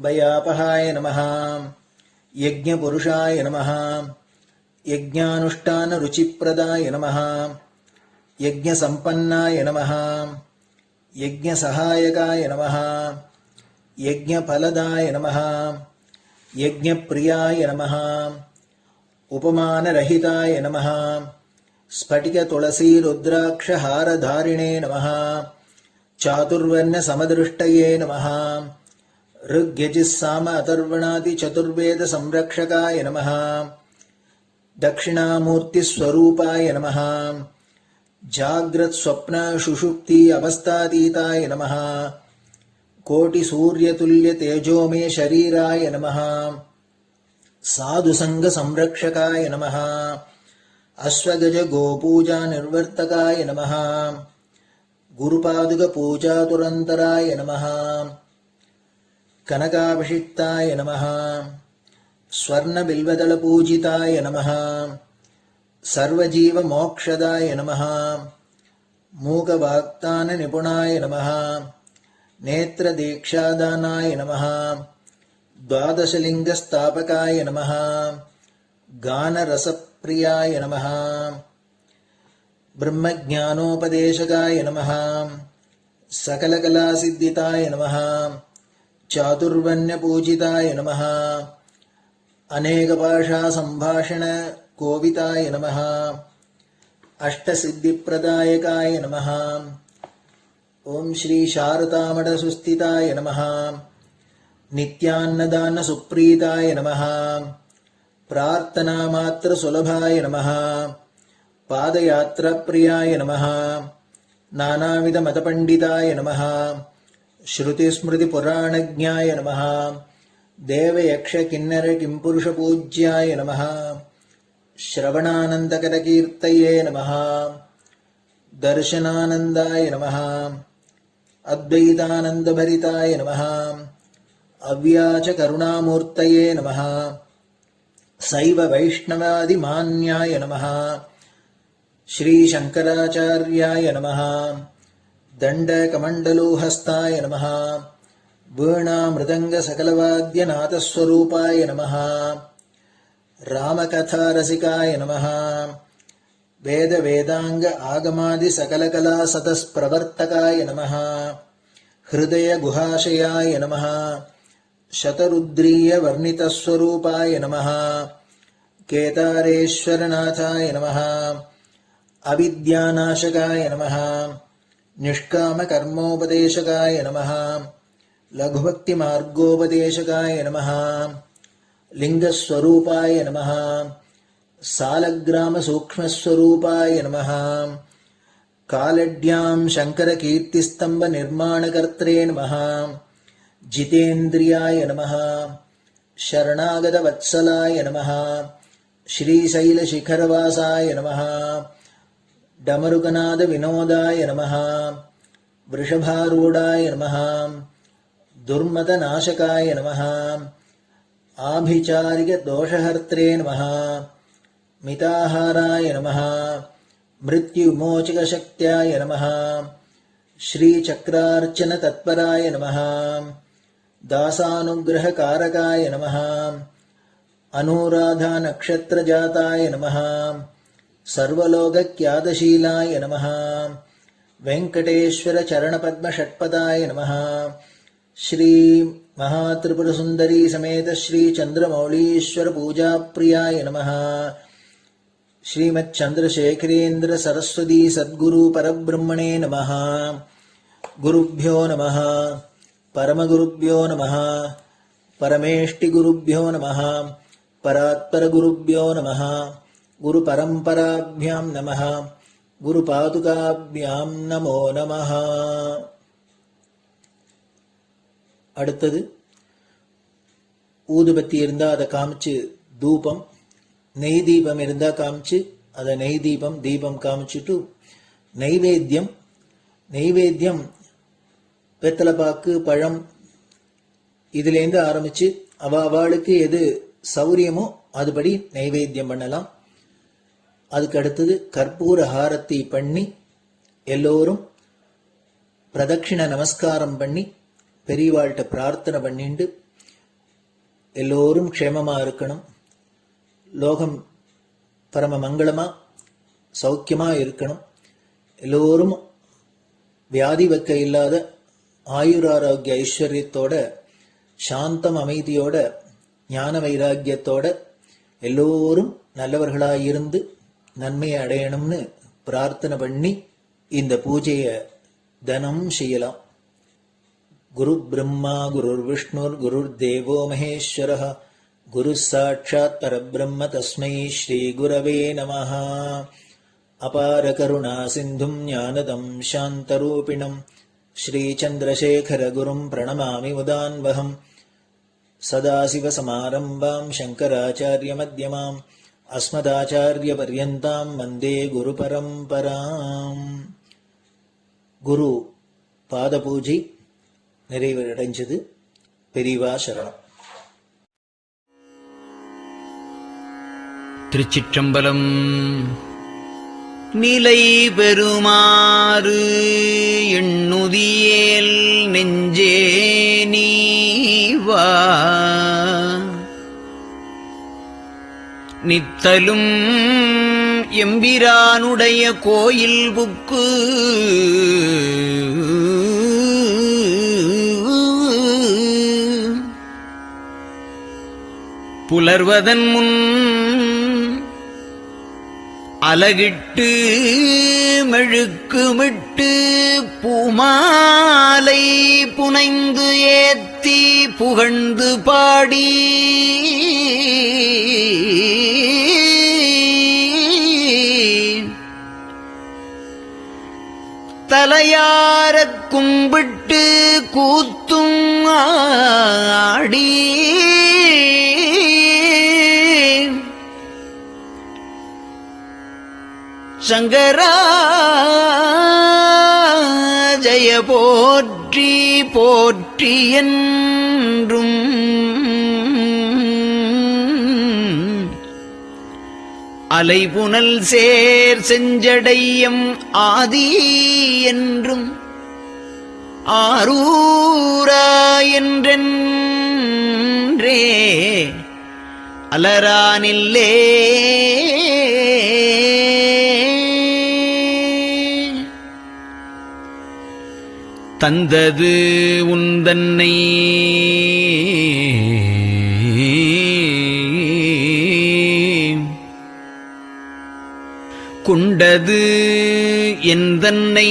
பயாபகாய நமஹ. யஜ்ஞபுருஷாய நமஹ. யஜ்ஞானுஷ்டான ருச்சிப்ரதாய நமஹ. யஜ்ஞசம்பன்னாய நமஹ. யஜ்ஞசகாயகாய நமஹ. யஜ்ஞபலதாய நமஹ. யஜ்ஞப்ரியாய நமஹ. உபமானரஹிதாய நமஹ. ஸ்படிக துளசி ருத்ராக்ஷ ஹாரதாரிணே நமஹ. சாதுர்வர்ண சமதிருஷ்டயே நமஹ. ऋग्यजिस्साम अथर्वणादि चतुर्वेद संरक्षकाय नमः. दक्षिणामूर्तिस्वरूपाय नमः. जाग्रत् स्वप्न सुषुप्ति अवस्थातीताय नमः. कोटिसूर्यतुल्य तेजोमे शरीराय नमः. साधुसंग संरक्षकाय नमः. अश्वगज गोपूजा निर्वर्तकाय नमः. गुरुपादुक पूजातुरन्तराय नमः. कनकाभिषिक्ताय नमः. स्वर्णबिल्वदलपूजिताय नमः. सर्वजीवमोक्षदाय नमः. मूकवाक्ताननिपुणाय नमः. नेत्रदीक्षादानाय नमः. द्वादशलिङ्गस्थापकाय नमः. गानरसप्रियाय नमः. ब्रह्मज्ञानोपदेशकाय नमः. सकलकलासिद्धिताय नमः. चातुर्वण्यपूजिताय नमः अनेकभाषासम्भाषण कोविताय नमः अष्टसिद्धिप्रदायकाय नमः ओम श्री शारदामठसुस्थिताय नमः नित्यान्नदानसुप्रीताय नमः प्रार्थनामात्रसुलभाय नमः पादयात्राप्रियाय नमः नानाविधमतपण्डिताय नमः श्रुतिस्मृतिपुराणज्ञाय नमः देवयक्षकिन्नरकिंपुरुषपूज्याय नमः श्रवणानन्दकरकीर्तये नमः दर्शनानन्दाय नमः अद्वैतानन्दभरिताय नमः अव्याचकरुणामूर्तये नमः शैव वैष्णवादिमान्याय नमः श्रीशङ्कराचार्याय नमः दण्डकमण्डलोहस्ताय नमः वीणामृदङ्गसकलवाद्यनाथस्वरूपाय नमः रामकथारसिकाय नमः वेदवेदांग आगमादिसकलकलासतस्प्रवर्तकाय नमः हृदयगुहाशयाय नमः शतरुद्रीयवर्णितस्वरूपाय नमः केदारेश्वरनाथाय नमः अविद्यानाशकाय नमः निष्कामकर्मोपदेशकाय नमः लघुभक्तिमार्गोपदेशकाय नमः लिंगस्वरूपाय नमः सालग्रामसूक्ष्मस्वरूपाय नमः कालड्यां शङ्करकीर्तिस्तम्भनिर्माणकर्त्रे नमः जितेन्द्रियाय नमः शरणागतवत्सलाय नमः श्रीशैलशिखरवासाय नमः डमरुकनादविनोदाय नमः वृषभारूढाय नमः दुर्मतनाशकाय नमः आभिचारिकदोषहर्त्रे नमः मिताहाराय नमः मृत्युमोचकशक्त्याय नमः श्रीचक्रार्चनतत्पराय नमः दासानुग्रहकारकाय नमः अनुराधानक्षत्रजाताय नमः सर्वलोकख्यातशीलाय नमः वेङ्कटेश्वरचरणपद्मषट्पदाय नमः श्री महात्रिपुरसुन्दरी समेत श्री चन्द्रमौलीश्वर पूजाप्रियाय नमः श्रीमच्चन्द्रशेखरेन्द्र सरस्वती सद्गुरु परब्रह्मणे नमः गुरुभ्यो नमः परमगुरुभ्यो नमः परमेष्टिगुरुभ्यो नमः परात्परगुरुभ्यो नमः गुरुपरम्पराभ्यां नमः गुरुपादुकाभ्यां नमो नमः அடுத்தது ஊதுபத்தி இருந்தா அதை காமிச்சு தூபம், நெய் தீபம் இருந்தா காமிச்சு அதை நெய் தீபம் தீபம் காமிச்சுட்டு நைவேத்தியம் வெத்தலைப்பாக்கு பழம் இதுலேருந்து ஆரம்பிச்சு அவளுக்கு எது சௌரியமோ அதுபடி நைவேத்தியம் பண்ணலாம். அதுக்கு அடுத்தது கற்பூர ஹாரத்தி பண்ணி எல்லோரும் பிரதட்சிண நமஸ்காரம் பண்ணி பெரியவாள்கிட்ட பிரார்த்தனை பண்ணிண்டு எல்லோரும் க்ஷேமமா இருக்கணும், லோகம் பரம மங்களமா சௌக்கியமா இருக்கணும், எல்லோரும் வியாதி வெக்க இல்லாத ஆயுராரோக்கிய ஐஸ்வர்யத்தோட சாந்தம் அமைதியோட ஞான வைராக்கியத்தோட எல்லோரும் நல்லவர்களாயிருந்து நன்மையை அடையணும்னு பிரார்த்தனை பண்ணி இந்த பூஜையை தினம் செய்யலாம். குரு பிரம்மா குருர் விஷ்ணுர் குருர் தேவோ மகேஸ்வரः குரு சாட்சாத் பரபிரம்ம தஸ்மை ஸ்ரீ குரவே நமः. அபார கருணா சிந்தும் ஞானதம் சாந்தரூபிணம் ஸ்ரீ சந்திரசேகர குரும் பிரணமாமி முதான்வகம். சதாசிவசமாரம்பாம் சங்கராச்சாரிய மத்யமாம் அஸ்மதாச்சாரிய பர்யந்தாம் வந்தே குரு பரம்பராம். குரு பாத பூஜை நிறைவடைஞ்சது. பெரியவா சரணம். திருச்சிற்றம்பலம். நிலை பெறுமாறு எண்ணுதியேல் நெஞ்சே நீவா நித்தலும் எம்பிரானுடைய கோயில் புக்கு புலர்வதன் முன் அலகிட்டு மெழுக்குமிட்டு பூமாலை புனைந்து ஏத்தி புகழ்ந்து பாடி தலையாரக் கும்பிட்டு கூத்தும் ஆடி சங்கரா ஜய போற்றி போற்றி என்றும் அலைபுனல் சேர் செஞ்சடையம் ஆதி என்றும் ஆரூரா என்றென்றே அலரானில்லே தந்தது உந்தன்னை கொண்டது எந்தன்னை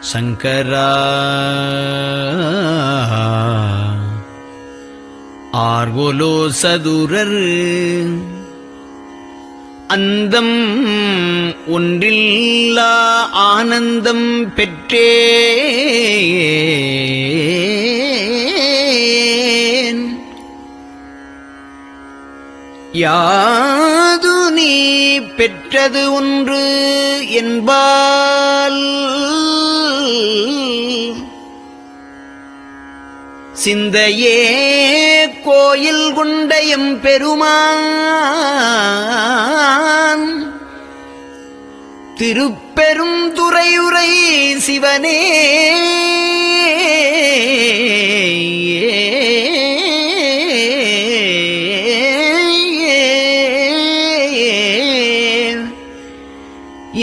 சங்கரா ஆர்வலோ சதுரர் அந்தம் ஒன்றில்லா ஆனந்தம் பெற்றேன் யாது நீ பெற்றது ஒன்று என்பால் சிந்தையே கோயில் கொண்டயம் பெருமான் திருப்பெரும் துறையுரை சிவனே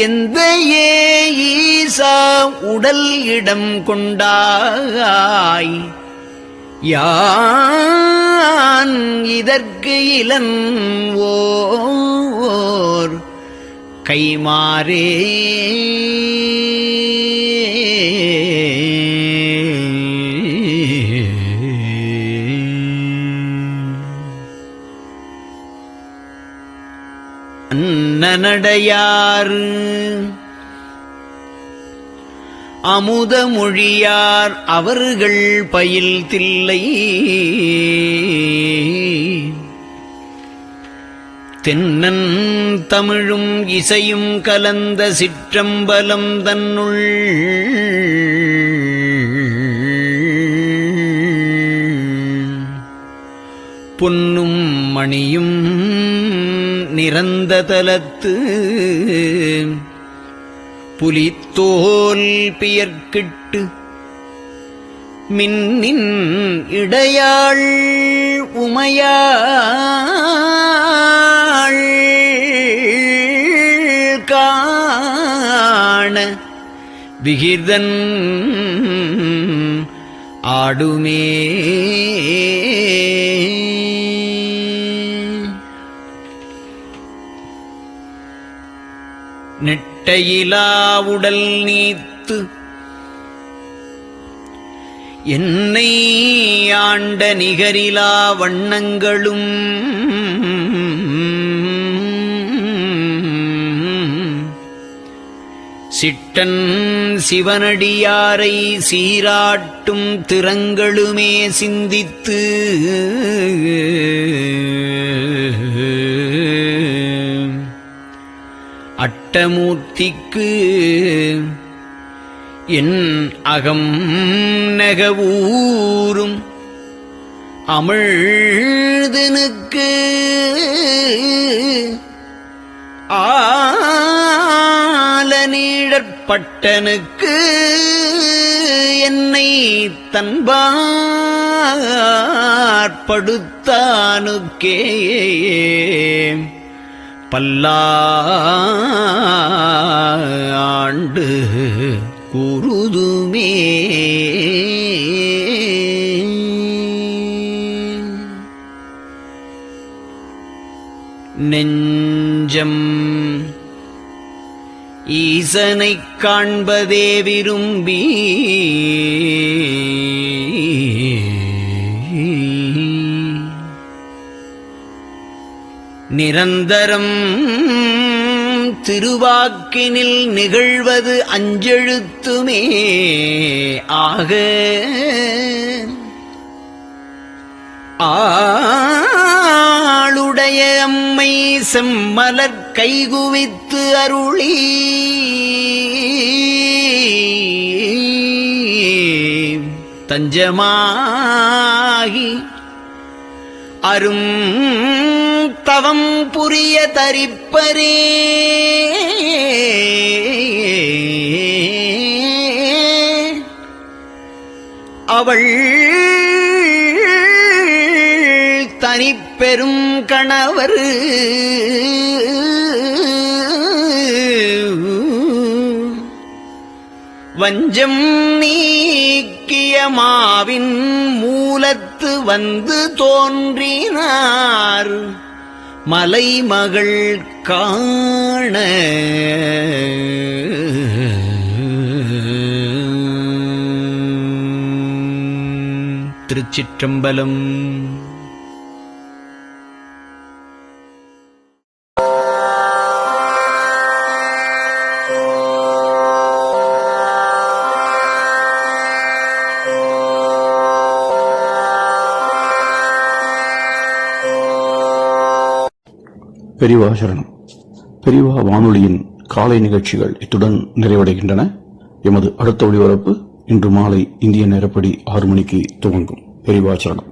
எந்த ஈசா உடல் இடம் கொண்டாய் யான் இதற்கு இளன்வோர் கைமாறே அன்னநடையார் அமுத மொழியார் அவர்கள் பயில் தில்லை தென்னன் தமிழும் இசையும் கலந்த சிற்றம்பலம் தன்னுள் பொன்னும் மணியும் நிறந்த தலத்து புலித்தோல் பியர்க்கிட்டு மின்னின் இடையாள் உமையாள் காண விகிர்தன் ஆடுமே நெட்டையிலா உடல் நீத்து என்னை ஆண்ட நிகரிலா வண்ணங்களும் சிட்டன் சிவனடியாரை சீராட்டும் திறங்களுமே சிந்தித்து அட்டமூர்த்திக்கு என் அகம் நெகவூரும் அமிழ்தனுக்கு ஆலநீழற்பட்டனுக்கு என்னை தன்பாற்படுத்தானுக்கே பல்லாண்டு கூறுதுமே ஈசனைக் காண்பதே விரும்பி நிரந்தரம் திருவாக்கினில் நிகழ்வது அஞ்செழுத்துமே ஆக ஆளுடைய அம்மை செம்மலர் கைகுவித்து அருளி தஞ்சமாகி அரும் தவம் புரிய தரிப்பரே அவள் தனிப்பெரும் கணவர் வஞ்சம் நீக்கிய மாவின் மூலத்து வந்து தோன்றினார் மலைமகள் காண திருச்சிற்றம்பலம். பெரியவா சரணம். பெரியவா வானொலியின் காலை நிகழ்ச்சிகள் இத்துடன் நிறைவடைகின்றன. எமது அடுத்த ஒளிபரப்பு இன்று மாலை இந்திய நேரப்படி 6 மணிக்கு துவங்கும். பெரியவா சரணம்.